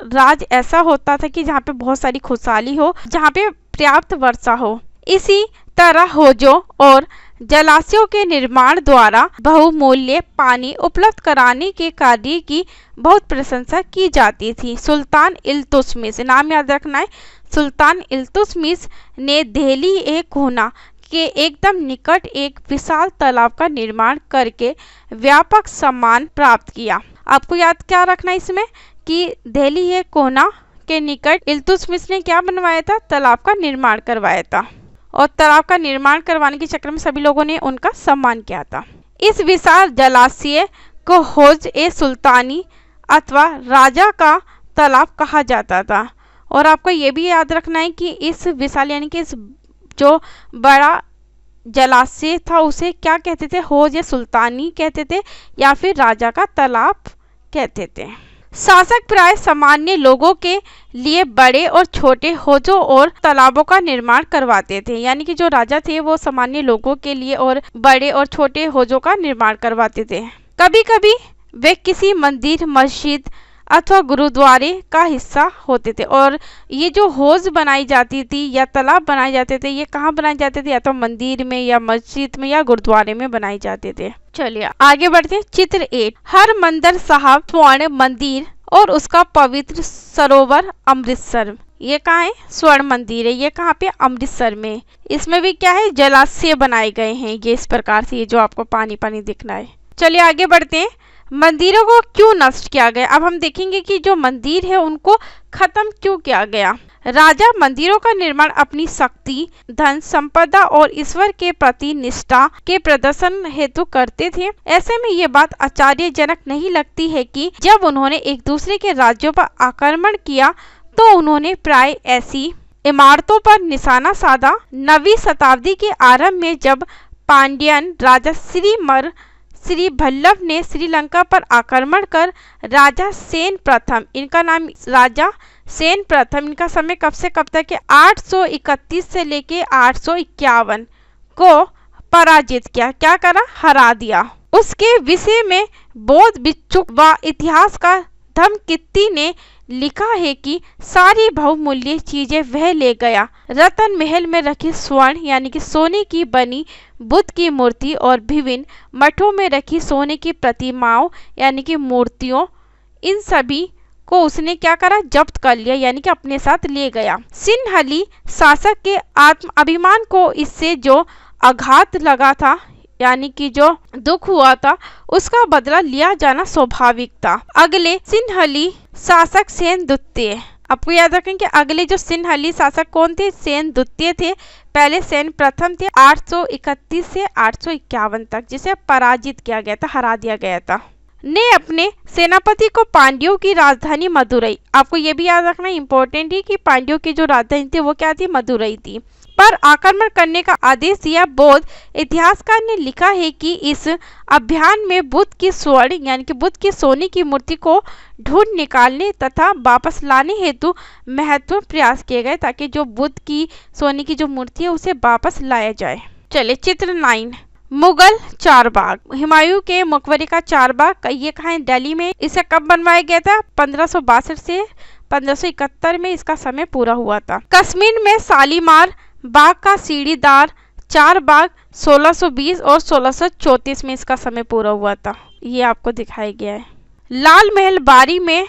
राज ऐसा होता था कि जहाँ पे बहुत सारी खुशहाली हो, जहाँ पे पर्याप्त वर्षा हो। इसी तरह होजों और जलाशयों के निर्माण द्वारा बहुमूल्य पानी उपलब्ध कराने के कार्य की बहुत प्रशंसा की जाती थी। सुल्तान इल्तुतमिश, नाम याद रखना है, सुल्तान इल्तुतमिश ने दिल्ली एक कोना के एकदम निकट एक विशाल तालाब का निर्माण करके व्यापक सम्मान प्राप्त किया। आपको याद क्या रखना है इसमें कि दिल्ली एक कोना के निकट इल्तुतमिश ने क्या बनवाया था, तालाब का निर्माण करवाया था और तालाब का निर्माण करवाने के चक्कर में सभी लोगों ने उनका सम्मान किया था। इस विशाल जलाशय को हौज ए सुल्तानी अथवा राजा का तालाब कहा जाता था। और आपको ये भी याद रखना है कि इस विशाल यानी कि इस जो बड़ा जलाशय था उसे क्या कहते थे, हौज ए सुल्तानी कहते थे या फिर राजा का तालाब कहते थे। शासक प्राय सामान्य लोगों के लिए बड़े और छोटे हौजों और तालाबों का निर्माण करवाते थे। यानी कि जो राजा थे वो सामान्य लोगों के लिए और बड़े और छोटे हौजों का निर्माण करवाते थे। कभी कभी वे किसी मंदिर, मस्जिद अथवा गुरुद्वारे का हिस्सा होते थे। और ये जो हौज बनाई जाती थी या तालाब बनाए जाते थे ये कहाँ बनाए जाते थे, या तो मंदिर में या मस्जिद में या गुरुद्वारे में बनाए जाते थे। चलिए आगे बढ़ते हैं। चित्र 8, हरमंदिर साहब स्वर्ण मंदिर और उसका पवित्र सरोवर अमृतसर। ये कहाँ है, स्वर्ण मंदिर है, ये कहाँ पे, अमृतसर में। इसमें भी क्या है, जलाशय बनाए गए हैं ये इस प्रकार से, ये जो आपको पानी पानी दिखना है। चलिए आगे बढ़ते हैं। मंदिरों को क्यों नष्ट किया गया। अब हम देखेंगे कि जो मंदिर है उनको खत्म क्यों किया गया। राजा मंदिरों का निर्माण अपनी शक्ति, धन संपदा और ईश्वर के प्रति निष्ठा के प्रदर्शन हेतु करते थे। ऐसे में ये बात आश्चर्यजनक नहीं लगती है कि जब उन्होंने एक दूसरे के राज्यों पर आक्रमण किया तो उन्होंने प्राय ऐसी इमारतों पर निशाना साधा। 9वीं शताब्दी के आरंभ में जब पांड्यन राजा श्री वल्लभ ने श्रीलंका पर आक्रमण कर राजा सेन प्रथम, इनका नाम राजा सेन प्रथम, इनका समय कब से कब तक है, 831 से लेके 851 को पराजित किया। क्या करा, हरा दिया। उसके विषय में बौद्ध भिक्षुक व इतिहासकार धम्मकित्ती ने लिखा है कि सारी बहुमूल्य चीजें वह ले गया। रतन महल में रखी स्वर्ण यानी कि सोने की बनी बुद्ध की मूर्ति और विभिन्न मठों में रखी सोने की प्रतिमाओं यानी कि मूर्तियों, इन सभी को उसने क्या करा, जब्त कर लिया यानी कि अपने साथ ले गया। सिन्हली शासक के आत्म अभिमान को इससे जो आघात लगा था यानी कि जो दुख हुआ था उसका बदला लिया जाना स्वाभाविक था। अगले सिन्हली शासक सेन द्वितीय, आपको याद रखें कि अगले जो सिन्हली शासक कौन थे, सेन द्वितीय थे। पहले सेन प्रथम थे 831 से 851 तक, जिसे पराजित किया गया था, हरा दिया गया था। ने अपने सेनापति को पांड्यों की राजधानी मदुरई, आपको ये भी याद रखना इम्पोर्टेंट है कि पांड्यों की जो राजधानी थी वो क्या थी, मदुरई थी, पर आक्रमण करने का आदेश दिया। बौद्ध इतिहासकार ने लिखा है कि इस अभियान में बुद्ध की स्वर्ण यानी कि बुद्ध की सोने की मूर्ति को ढूंढ निकालने तथा वापस लाने हेतु महत्वपूर्ण प्रयास किए गए ताकि जो बुद्ध की सोने की जो मूर्ति है उसे वापस लाया जाए। चले चित्र 9, मुगल चारबाग। हुमायूं के मकबरे का चारबाग, ये कहाँ है, दिल्ली में। इसे कब बनवाया गया था, 1562 से 1571 में इसका समय पूरा हुआ था। कश्मीर में शालीमार बाग का सीढ़ीदार चार बाग 1620 और 1634 में इसका समय पूरा हुआ था, ये आपको दिखाया गया है। लाल महल बारी में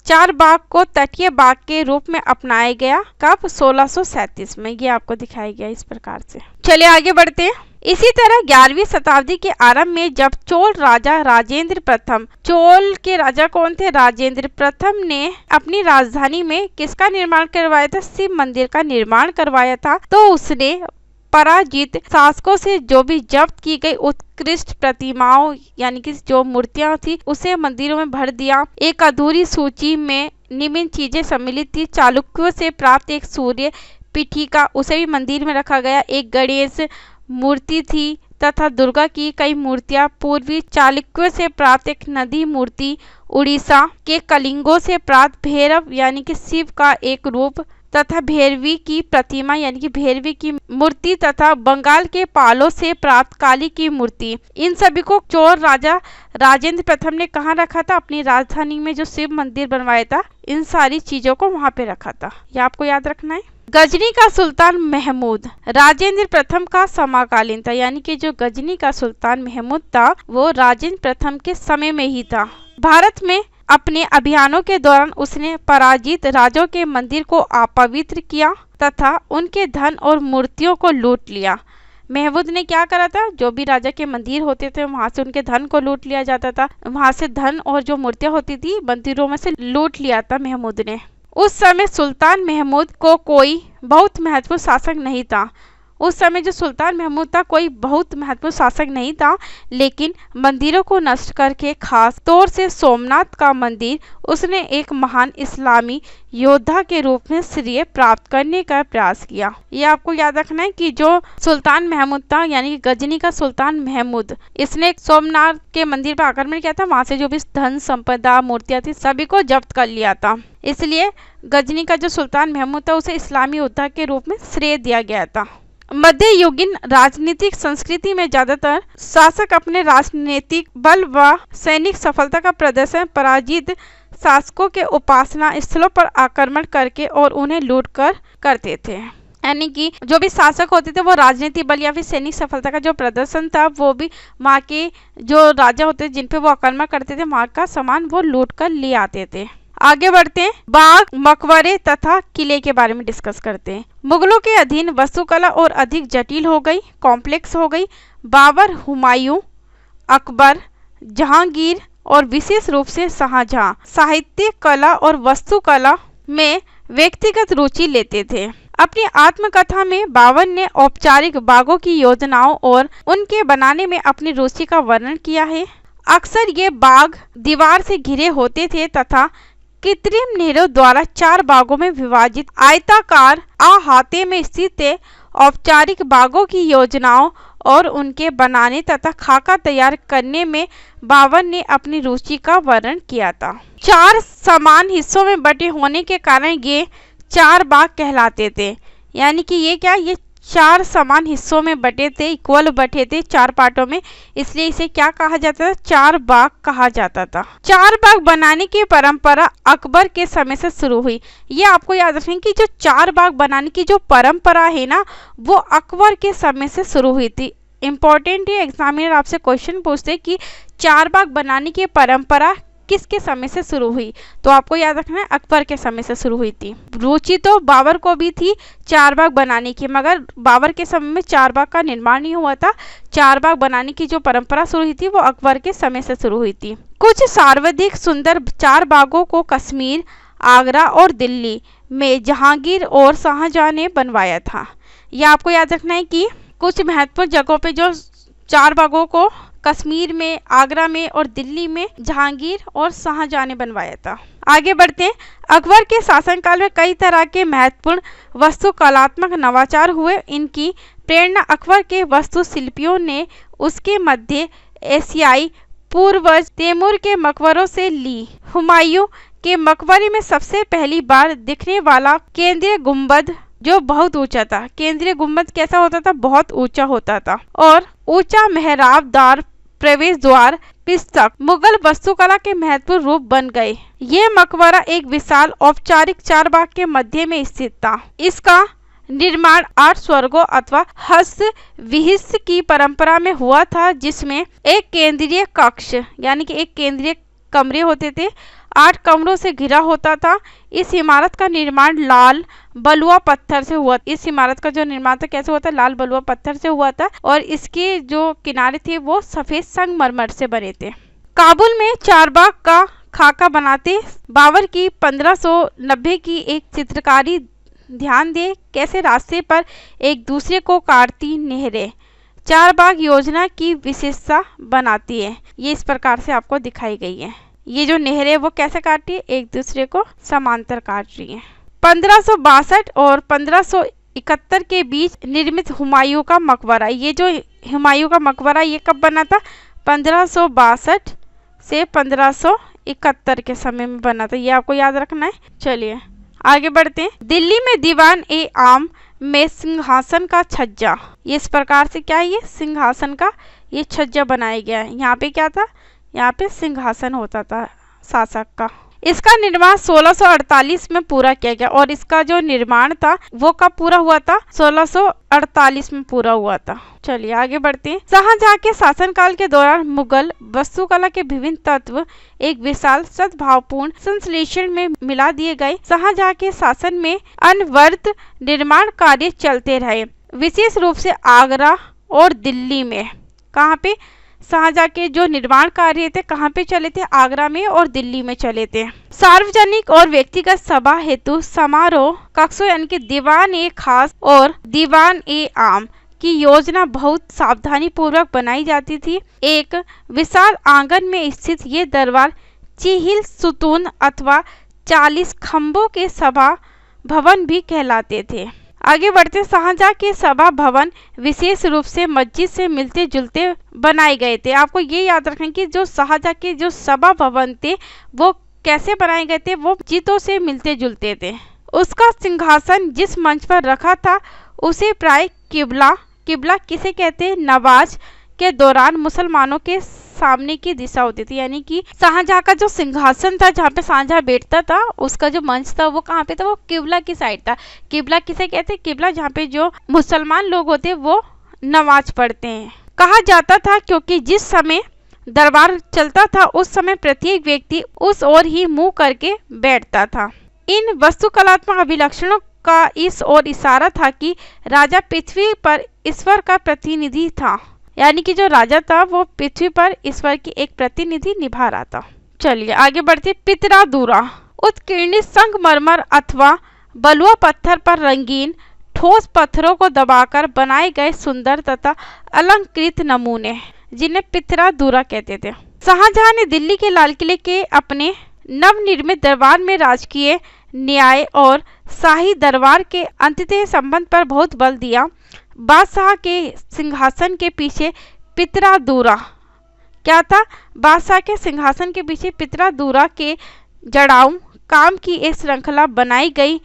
चार बाग को तटीय बाग के रूप में अपनाया गया। कब? 1637 में। ये आपको दिखाया गया इस प्रकार से। चलिए आगे बढ़ते हैं। इसी तरह 11वीं शताब्दी के आरंभ में जब चोल राजा राजेंद्र प्रथम, चोल के राजा कौन थे? राजेंद्र प्रथम ने अपनी राजधानी में किसका निर्माण करवाया था? शिव मंदिर का निर्माण करवाया था। तो उसने पराजित शासकों से जो भी जब्त की गई उत्कृष्ट प्रतिमाओं यानी कि जो मूर्तियां थी उसे मंदिरों में भर दिया। एक अधूरी सूची में निम्न चीजें सम्मिलित थी। चालुक्यों से प्राप्त एक सूर्य पीठिका, उसे भी मंदिर में रखा गया। एक गणेश मूर्ति थी तथा दुर्गा की कई मूर्तियां। पूर्वी चालुक्यों से प्राप्त एक नदी मूर्ति, उड़ीसा के कलिंगों से प्राप्त भैरव यानी कि शिव का एक रूप तथा भैरवी की प्रतिमा यानी कि भैरवी की मूर्ति तथा बंगाल के पालों से प्राप्त काली की मूर्ति। इन सभी को चोल राजा राजेंद्र प्रथम ने कहाँ रखा था? अपनी राजधानी में जो शिव मंदिर बनवाया था, इन सारी चीजों को वहां पे रखा था। ये आपको याद रखना है। गजनी का सुल्तान महमूद राजेंद्र प्रथम का समकालीन था, यानी कि जो गजनी का सुल्तान महमूद था वो राजेंद्र प्रथम के समय में ही था। भारत में अपने अभियानों के दौरान उसने पराजित राजाओं के मंदिर को अपवित्र किया तथा उनके धन और मूर्तियों को लूट लिया। महमूद ने क्या करा था? जो भी राजा के मंदिर होते थे वहां से उनके धन को लूट लिया जाता था। वहां से धन और जो मूर्तियां होती थी मंदिरों में से लूट लिया था महमूद ने। उस समय सुल्तान महमूद को कोई बहुत महत्वपूर्ण शासक नहीं था। उस समय जो सुल्तान महमूद था कोई बहुत महत्वपूर्ण शासक नहीं था, लेकिन मंदिरों को नष्ट करके खास तौर से सोमनाथ का मंदिर उसने एक महान इस्लामी योद्धा के रूप में श्रेय प्राप्त करने का प्रयास किया। ये आपको याद रखना है कि जो सुल्तान महमूद था यानी कि गजनी का सुल्तान महमूद, इसने सोमनाथ के मंदिर पर आक्रमण किया था। वहां से जो भी धन संपदा मूर्तियां थी सभी को जब्त कर लिया था। इसलिए गजनी का जो सुल्तान महमूद था उसे इस्लामी योद्धा के रूप में श्रेय दिया गया था। मध्ययुगीन राजनीतिक संस्कृति में ज्यादातर शासक अपने राजनीतिक बल व सैनिक सफलता का प्रदर्शन पराजित शासकों के उपासना स्थलों पर आक्रमण करके और उन्हें लूट कर करते थे। यानी कि जो भी शासक होते थे वो राजनीतिक बल या फिर सैनिक सफलता का जो प्रदर्शन था वो भी वहाँ के जो राजा होते जिन पे वो आक्रमण करते थे वहाँ का सामान वो लूट कर ले आते थे। आगे बढ़ते हैं। बाग, मकबरे तथा किले के बारे में डिस्कस करते हैं। मुगलों के अधीन वास्तुकला और अधिक जटिल हो गई, कॉम्प्लेक्स हो गई। बाबर, हुमायूं, अकबर, जहांगीर और विशेष रूप से शाहजहां साहित्य, कला और वास्तुकला में व्यक्तिगत रुचि लेते थे। अपनी आत्मकथा में बाबर ने औपचारिक बागों की योजनाओं और उनके बनाने में अपनी रुचि का वर्णन किया है। अक्सर ये बाग दीवार से घिरे होते थे तथा कृत्रिम नहरों द्वारा चार बागों में विभाजित आयताकार अहाते में स्थित थे। औपचारिक बागों की योजनाओं और उनके बनाने तथा खाका तैयार करने में बाबर ने अपनी रुचि का वर्णन किया था। चार समान हिस्सों में बटे होने के कारण ये चार बाग कहलाते थे। यानी कि ये चार समान हिस्सों में बटे थे, इक्वल बटे थे चार पार्टों में, इसलिए इसे क्या कहा जाता था? चार बाग कहा जाता था। चार बाग बनाने की परंपरा अकबर के समय से शुरू हुई। ये आपको याद रखें कि जो चार बाग बनाने की जो परंपरा है ना वो अकबर के समय से शुरू हुई थी। इम्पोर्टेंट है, एग्जामिनर आपसे क्वेश्चन पूछते कि चार बाग बनाने की परंपरा किसके समय से शुरू हुई, तो आपको याद रखना है अकबर के समय से शुरू हुई थी। रुचि तो बाबर को भी थी चार बाग बनाने की, मगर बाबर के समय में चार बाग का निर्माण नहीं हुआ था। चार बाग बनाने की जो परंपरा शुरू हुई थी वो अकबर के समय से शुरू हुई थी। कुछ सर्वाधिक सुंदर चार बागों को कश्मीर, आगरा और दिल्ली में जहांगीर और शाहजहां ने बनवाया था। यह आपको याद रखना है कि कुछ महत्वपूर्ण जगहों पे जो चार बागों को कश्मीर में, आगरा में और दिल्ली में जहांगीर और शाहजहां ने बनवाया था। आगे बढ़ते हैं। अकबर के शासनकाल में कई तरह के महत्वपूर्ण वास्तुकलात्मक नवाचार हुए। इनकी प्रेरणा अकबर के वास्तुशिल्पियों ने उसके मध्य एशियाई पूर्वज तैमूर के मकबरों से ली। हुमायूं के मकबरे में सबसे पहली बार दिखने वाला केंद्रीय गुंबद जो बहुत ऊंचा था। केंद्रीय गुंबद कैसा होता था? बहुत ऊंचा होता था। और ऊंचा मेहराबदार प्रवेश द्वार पिस्तक मुगल वास्तुकला के महत्वपूर्ण रूप बन गए। ये मकबरा एक विशाल औपचारिक चार बाग के मध्य में स्थित था। इसका निर्माण 8 स्वर्गों अथवा हस्त विहिस्त की परंपरा में हुआ था, जिसमें एक केंद्रीय कक्ष यानी कि एक केंद्रीय कमरे होते थे, 8 कमरों से घिरा होता था। इस इमारत का निर्माण लाल बलुआ पत्थर से हुआ। इस इमारत का जो निर्माण था कैसे हुआ था? लाल बलुआ पत्थर से हुआ था और इसके जो किनारे थे वो सफेद संगमरमर से बने थे। काबुल में चारबाग का खाका बनाते बाबर की 1590 की एक चित्रकारी ध्यान दे कैसे रास्ते पर एक दूसरे को काटती नहरें चारबाग योजना की विशेषता बनाती है। ये इस प्रकार से आपको दिखाई गई है। ये जो नहरें वो कैसे काटती है? एक दूसरे को समांतर काट रही है। 1562 और 1571 के बीच निर्मित हुमायूं का मकबरा। ये जो हुमायूं का मकबरा ये कब बना था? 1562 से 1571 के समय में बना था। ये आपको याद रखना है। चलिए आगे बढ़ते हैं। दिल्ली में दीवान ए आम में सिंहासन का छज्जा। ये इस प्रकार से क्या है? ये सिंहासन का ये छज्जा बनाया गया है। यहाँ पे क्या था? यहाँ पे सिंहासन होता था शासक का। इसका निर्माण 1648 में पूरा किया गया और इसका जो निर्माण था वो कब पूरा हुआ था? 1648 में पूरा हुआ था। चलिए आगे बढ़ते हैं। शाहजहां के शासनकाल के दौरान मुगल वास्तुकला के विभिन्न तत्व एक विशाल सद्भावपूर्ण संश्लेषण में मिला दिए गए। शाहजहां के शासन में अनवरत निर्माण कार्य चलते रहे, विशेष रूप से आगरा और दिल्ली में। कहाँ पे शाहजहां के जो निर्माण कार्य थे कहाँ पे चले थे? आगरा में और दिल्ली में चले थे। सार्वजनिक और व्यक्तिगत सभा हेतु समारोह कक्षों यानी कि दीवान ए खास और दीवान ए आम की योजना बहुत सावधानी पूर्वक बनाई जाती थी। एक विशाल आंगन में स्थित ये दरबार चिहिल सुतून अथवा 40 खंभों के सभा भवन भी कहलाते थे। आगे बढ़ते। शाहजहां के सभा भवन विशेष रूप से मस्जिद से मिलते जुलते बनाए गए थे। आपको ये याद रखें कि जो शाहजहां के जो सभा भवन थे वो कैसे बनाए गए थे? वो मस्जिदों से मिलते जुलते थे। उसका सिंहासन जिस मंच पर रखा था उसे प्राय किबला किसे कहते हैं? नमाज के दौरान मुसलमानों के सामने की दिशा होती थी। यानी कि शाहजहां का जो सिंहासन था जहाँ पे शाहजहां बैठता था उसका जो मंच था वो कहाँ पे था? वो किबला की साइड था। किबला किसे कहते हैं? किबला जहाँ पे जो मुसलमान लोग होते हैं वो नमाज पढ़ते हैं। कहा जाता था क्योंकि जिस समय दरबार चलता था उस समय प्रत्येक व्यक्ति उस ओर ही मुंह करके बैठता था। इन वास्तुकलात्मक अभिलक्षणों का इस ओर इशारा था कि राजा पृथ्वी पर ईश्वर का प्रतिनिधि था। यानी कि जो राजा था वो पृथ्वी पर ईश्वर की एक प्रतिनिधि निभा रहा था। चलिए आगे बढ़ते। पितरादूरा उत्कीर्णित संगमरमर अथवा बलुआ पत्थर पर रंगीन ठोस पत्थरों को दबाकर बनाए गए सुंदर तथा अलंकृत नमूने जिन्हें पितरादूरा कहते थे। शाहजहां ने दिल्ली के लाल किले के अपने नवनिर्मित दरबार में राजकीय न्याय और शाही दरबार के अंततः संबंध पर बहुत बल दिया। बादशाह के सिंहासन के पीछे पितरादूरा क्या था? बादशाह के सिंहासन के पीछे पितरादूरा के जड़ाऊ काम की एक श्रृंखला बनाई गई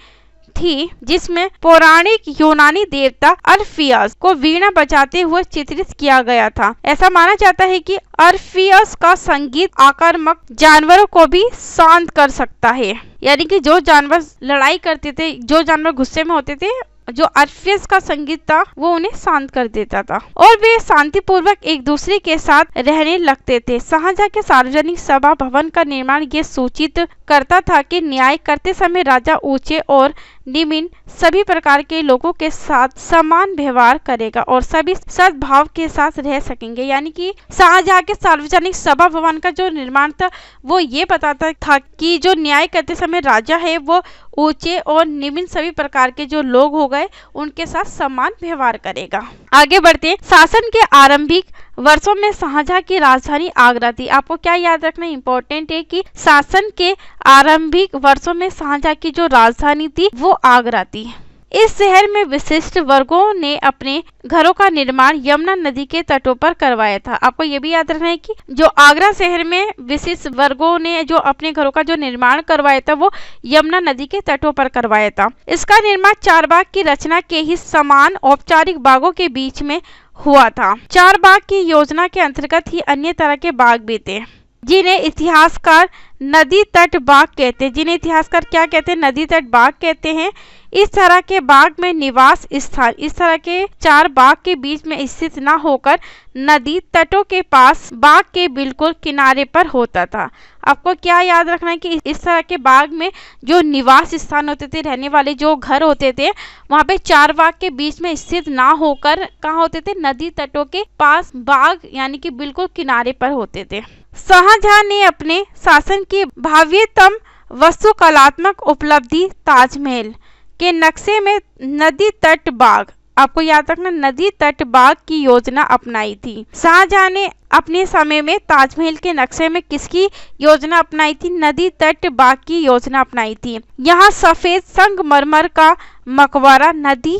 थी जिसमें पौराणिक यूनानी देवता अर्फियस को वीणा बजाते हुए चित्रित किया गया था। ऐसा माना जाता है कि अर्फियस का संगीत आक्रामक जानवरों को भी शांत कर सकता है। यानी कि जो जानवर लड़ाई करते थे, जो जानवर गुस्से में होते थे, जो अर्फियस का संगीत था वो उन्हें शांत कर देता था और वे शांतिपूर्वक एक दूसरे के साथ रहने लगते थे। शाहजहां के सार्वजनिक सभा भवन का निर्माण ये सूचित करता था कि न्याय करते समय राजा ऊंचे और निम्न सभी प्रकार के लोगों के साथ समान व्यवहार करेगा और सभी सद्भाव के साथ रह सकेंगे। यानी कि शाहजहां के सार्वजनिक सभा भवन का जो निर्माण था वो ये बताता था कि जो न्याय करते समय राजा है वो ऊंचे और निम्न सभी प्रकार के जो लोग हो गए उनके साथ समान व्यवहार करेगा। आगे बढ़ते हैं। शासन के आरंभिक वर्षों में शाहजहां की राजधानी आगरा थी। आपको क्या याद रखना इम्पोर्टेंट है कि शासन के आरंभिक वर्षों में शाहजहां की जो राजधानी थी वो आगरा थी। इस शहर में विशिष्ट वर्गों ने अपने घरों का निर्माण यमुना नदी के तटों पर करवाया था। आपको ये भी याद रखना है कि जो आगरा शहर में विशिष्ट वर्गों ने जो अपने घरों का जो निर्माण करवाया था वो यमुना नदी के तटों पर करवाया था। इसका निर्माण चारबाग की रचना के ही समान औपचारिक बागों के बीच में हुआ था। चारबाग की योजना के अंतर्गत ही अन्य तरह के बाग भी थे। जिन्हें इतिहासकार नदी तट बाग कहते हैं। जिन्हें इतिहासकार क्या कहते हैं? नदी तट बाग कहते हैं। इस तरह के बाग में निवास स्थान इस तरह के 4 बाग के बीच में स्थित न होकर नदी तटों के पास बाग के बिल्कुल किनारे पर होता था। आपको क्या याद रखना है कि इस तरह के बाग में जो निवास स्थान होते थे, रहने वाले जो घर होते थे, वहाँ पे 4 बाग के बीच में स्थित ना होकर कहाँ होते थे? नदी तटों के पास बाग यानी कि बिल्कुल किनारे पर होते थे। शाहजहां ने अपने शासन की भव्यतम वास्तुकलात्मक उपलब्धि ताजमहल के नक्शे में नदी तट बाग, आपको याद रखना, नदी तट बाग की योजना अपनाई थी। शाहजहां ने अपने समय में ताजमहल के नक्शे में किसकी योजना अपनाई थी? नदी तट बाग की योजना अपनाई थी। यहाँ सफेद संगमरमर का मकबरा नदी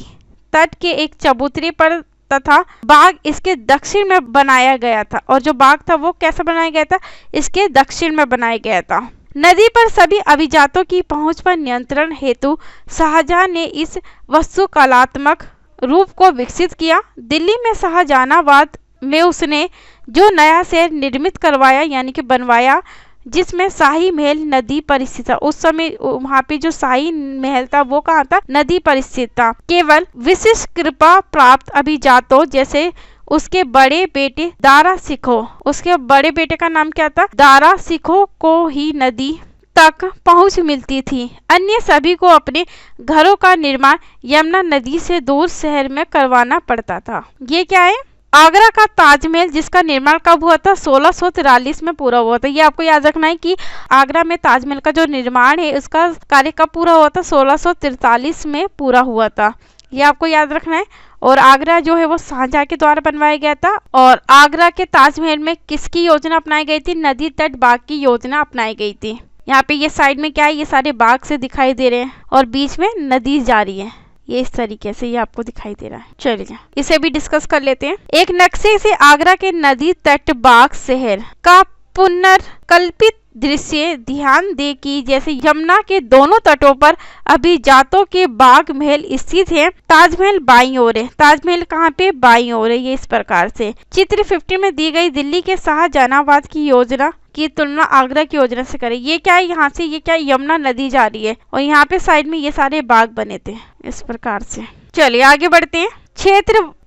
तट के एक चबूतरे पर तथा बाग इसके दक्षिण में बनाया गया था। और जो बाग था वो कैसा बनाया गया था? इसके दक्षिण में बनाया गया था। नदी पर सभी अभिजातों की पहुंच पर नियंत्रण हेतु शाहजहां ने इस वास्तुकलात्मक रूप को विकसित किया। दिल्ली में शाहजहानाबाद में उसने जो नया शहर निर्मित करवाया यानी कि बनवाया, जिसमें शाही महल नदी पर स्थित था। उस समय वहाँ पे जो शाही महल था वो कहाँ था? नदी पर स्थित था। केवल विशिष्ट कृपा प्राप्त अभिजातों जैसे उसके बड़े बेटे दारा सिखो, उसके बड़े बेटे का नाम क्या था? दारा सिखो को ही नदी तक पहुंच मिलती थी। अन्य सभी को अपने घरों का निर्माण यमुना नदी से दूर शहर में करवाना पड़ता था। ये क्या है? आगरा का ताजमहल, जिसका निर्माण कब हुआ था? 1643 में पूरा हुआ था। ये आपको याद रखना है कि आगरा में ताजमहल का जो निर्माण है उसका कार्य कब पूरा हुआ था? 1643 में पूरा हुआ था। ये आपको याद रखना है। और आगरा जो है वो शाहजहां के द्वारा बनवाया गया था। और आगरा के ताजमहल में किसकी योजना अपनाई गई थी? नदी तट बाग की योजना अपनाई गई थी। यहाँ पे ये साइड में क्या है? ये सारे बाग से दिखाई दे रहे हैं और बीच में नदी जा रही है। ये इस तरीके से ये आपको दिखाई दे रहा है। चलिए इसे भी डिस्कस कर लेते हैं। एक नक्शे से आगरा के नदी तट बाग शहर का पुनर्कल्पित दृश्य ध्यान दे कि जैसे यमुना के दोनों तटों पर अभिजातों के बाग महल स्थित है, ताजमहल बाईं ओर है। ताजमहल कहाँ पे? बाईं ओर है। ये इस प्रकार से चित्र 50 में दी गई दिल्ली के शाहजहानाबाद की योजना की तुलना आगरा की योजना से करें। ये क्या है? यहाँ से ये क्या है? यमुना नदी जा रही है और यहाँ पे साइड में ये सारे बाग बने थे इस प्रकार से। चलिए आगे बढ़ते हैं।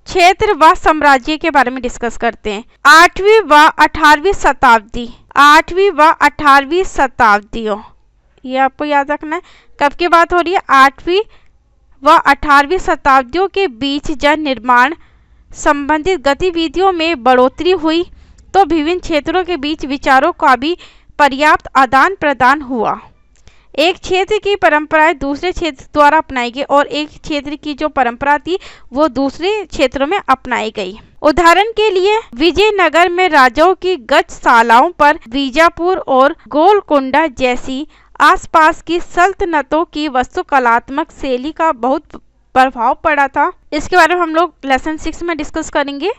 क्षेत्र व साम्राज्य के बारे में डिस्कस करते हैं। 8वीं व 18वीं शताब्दी, 8वीं व 18वीं शताब्दियों, ये आपको याद रखना है। कब की बात हो रही है? 8वीं व 18वीं शताब्दियों के बीच जन निर्माण संबंधित गतिविधियों में बढ़ोतरी हुई तो विभिन्न क्षेत्रों के बीच विचारों का भी पर्याप्त आदान प्रदान हुआ। एक क्षेत्र की परंपराएं दूसरे क्षेत्र द्वारा अपनाई गई और एक क्षेत्र की जो परंपरा थी वो दूसरे क्षेत्रों में अपनाई गई। उदाहरण के लिए विजयनगर में राजाओं की गजशालाओं पर बीजापुर और गोलकुंडा जैसी आसपास की सल्तनतों की वास्तुकलात्मक शैली का बहुत प्रभाव पड़ा था। इसके बारे में हम लोग लेसन 6 में डिस्कस करेंगे।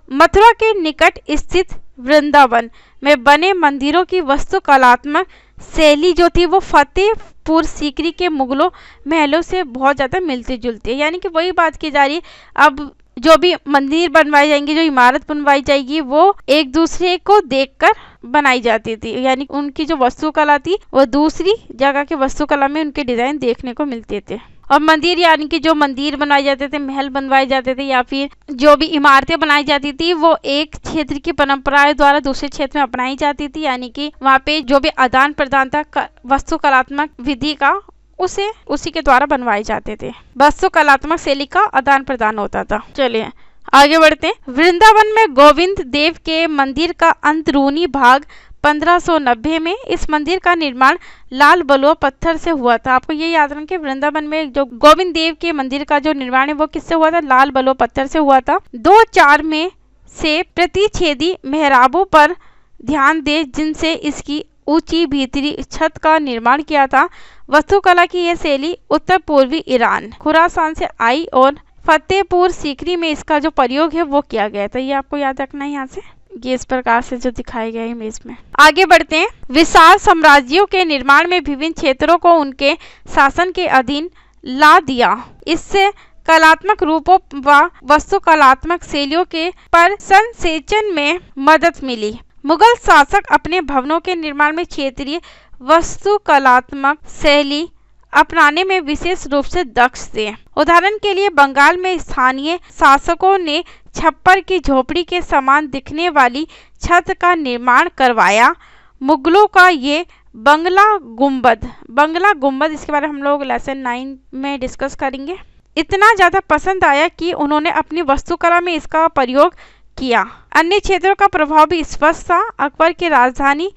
मथुरा के निकट स्थित वृंदावन में बने मंदिरों की वास्तुकलात्मक शैली जो थी वो फतेहपुर सीकरी के मुगलों महलों से बहुत ज़्यादा मिलती जुलती है। यानी कि वही बात की जा रही है, अब जो भी मंदिर बनवाए जाएंगे, जो इमारत बनवाई जाएगी, वो एक दूसरे को देखकर बनाई जाती थी। यानी उनकी जो वास्तुकला थी वो दूसरी जगह के वास्तुकला में उनके डिजाइन देखने को मिलते थे। और मंदिर यानी कि जो मंदिर बनवाए जाते थे, महल बनवाए जाते थे या फिर जो भी इमारतें बनाई जाती थी वो एक क्षेत्र की परंपराएं द्वारा दूसरे क्षेत्र में अपनाई जाती थी। यानी कि वहाँ पे जो भी आदान प्रदान था वास्तुकलात्मक विधि का उसी के द्वारा बनवाए जाते थे। वास्तुकलात्मक शैली का आदान प्रदान होता था। चलिए आगे बढ़ते हैं। वृंदावन में गोविंद देव के मंदिर का अंदरूनी भाग 1590 में इस मंदिर का निर्माण लाल बलुआ पत्थर से हुआ था। आपको ये याद रखें कि वृंदावन में जो गोविंद देव के मंदिर का जो निर्माण है वो किससे हुआ था? लाल बलुआ पत्थर से हुआ था। 2-4 में से प्रतिच्छेदी मेहराबों पर ध्यान दे जिनसे इसकी ऊंची भीतरी छत का निर्माण किया था। वास्तुकला की यह शैली उत्तर पूर्वी ईरान खुरासान से आई और फतेहपुर सीकरी में इसका जो प्रयोग है वो किया गया था। ये आपको याद रखना है। यहाँ से ये इस प्रकार से जो दिखाया गया है इमेज में। आगे बढ़ते हैं। विशाल साम्राज्यों के निर्माण में विभिन्न क्षेत्रों को उनके शासन के अधीन ला दिया। इससे कलात्मक रूपों व वास्तुकलात्मक शैलियों के पर संसेचन में मदद मिली। मुगल शासक अपने भवनों के निर्माण में क्षेत्रीय वास्तुकलात्मक शैली अपनाने में विशेष रूप से दक्ष थे। उदाहरण के लिए बंगाल में स्थानीय शासकों ने छप्पर की झोपड़ी के समान दिखने वाली छत का निर्माण करवाया। मुगलों का ये बंगला गुंबद इसके बारे में हम लोग लेसन 9 में डिस्कस करेंगे, इतना ज़्यादा पसंद आया कि उन्होंने अपनी वास्तुकला में इसका प्रयोग किया। अन्य क्षेत्रों का प्रभाव भी स्पष्ट था। अकबर की राजधानी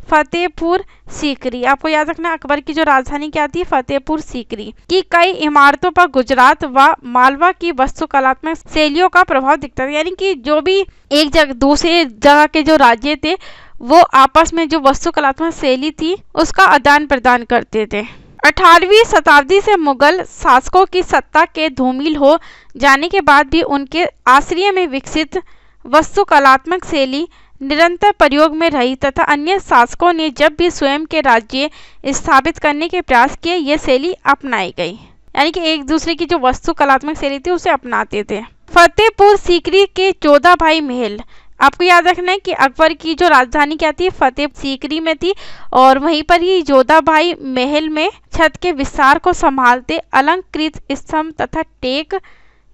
फतेहपुर सीकरी, आपको याद रखना अकबर की जो राजधानी क्या थी, फतेहपुर सीकरी की कई इमारतों पर गुजरात व मालवा की वास्तुकलात्मक शैलियों का प्रभाव दिखता था। यानी कि जो भी एक जगह दूसरे जगह के जो राज्य थे वो आपस में जो वास्तुकलात्मक शैली थी उसका आदान प्रदान करते थे। 18वीं शताब्दी से मुगल शासकों की सत्ता के धूमिल हो जाने के बाद भी उनके आश्रय में विकसित वास्तुकलात्मक शैली निरंतर प्रयोग में रही तथा अन्य शासकों ने जब भी स्वयं के राज्य स्थापित करने के प्रयास किए ये शैली अपनाई गई। यानी कि एक दूसरे की जो वास्तुकलात्मक शैली थी उसे अपनाते थे। फतेहपुर सीकरी के 14 भाई महल, आपको याद रखना है कि अकबर की जो राजधानी क्या थी, फतेहपुर सीकरी में थी और वहीं पर ही जोधा भाई महल में छत के विस्तार को संभालते अलंकृत स्तंभ तथा टेक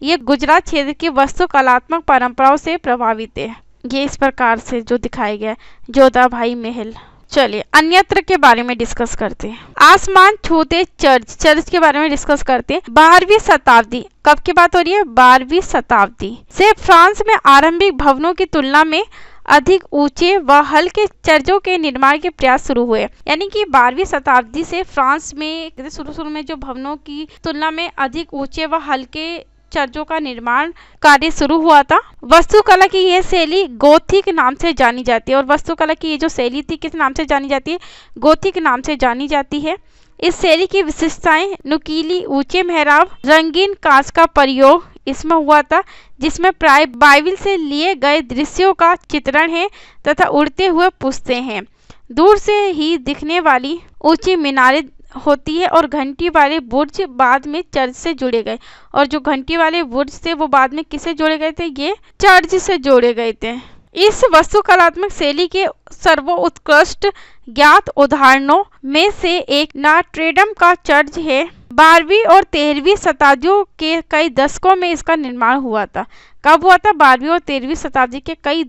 ये गुजरात क्षेत्र की वास्तुकलात्मक परंपराओं से प्रभावित है। ये इस प्रकार से जो दिखाया गया जोधा भाई महल। चलिए अन्यत्र के बारे में डिस्कस करते हैं। आसमान छूते चर्च के बारे में डिस्कस करते हैं। 12वीं शताब्दी, कब की बात हो रही है, 12वीं शताब्दी से फ्रांस में आरंभिक भवनों की तुलना में अधिक ऊंचे व हल्के चर्चों के निर्माण के प्रयास शुरू हुए। यानी कि 12वीं शताब्दी से फ्रांस में शुरू में जो भवनों की तुलना में अधिक ऊंचे व हल्के चर्चों का निर्माण कार्य शुरू हुआ था। वास्तुकला की यह शैली गोथिक नाम से जानी जाती है और वास्तुकला की ये जो शैली थी किस नाम से जानी जाती है, गोथिक नाम से जानी जाती है। इस शैली की विशेषताएं नुकीली ऊंचे मेहराब, रंगीन कांच का प्रयोग इसमें हुआ था जिसमें प्राय बाइबिल से लिए गए दृश्यों का चित्रण है तथा उड़ते हुए पुष्ते हैं। दूर से ही दिखने वाली ऊंची मीनारें होती है और घंटी वाले बुर्ज बाद में चर्च से जुड़े गए। और जो घंटी वाले बुर्ज थे वो बाद में किससे जोड़े गए थे, ये चर्च से जोड़े गए थे। इस वास्तुकलात्मक शैली के सर्वोत्कृष्ट ज्ञात उदाहरणों में से एक नॉट्रेडम का चर्च है। 12वीं और 13वीं शताब्दियों के कई दशकों में इसका निर्माण हुआ था। कब हुआ था, 12वीं और 13वीं शताब्दी के कई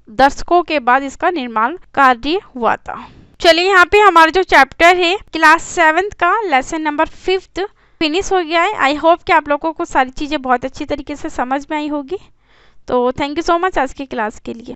दशकों के बाद इसका निर्माण कार्य हुआ था। चलिए यहाँ पे हमारा जो चैप्टर है क्लास 7 का लेसन नंबर 5 फिनिश हो गया है। आई होप कि आप लोगों को सारी चीज़ें बहुत अच्छी तरीके से समझ में आई होगी। तो थैंक यू सो मच आज की क्लास के लिए।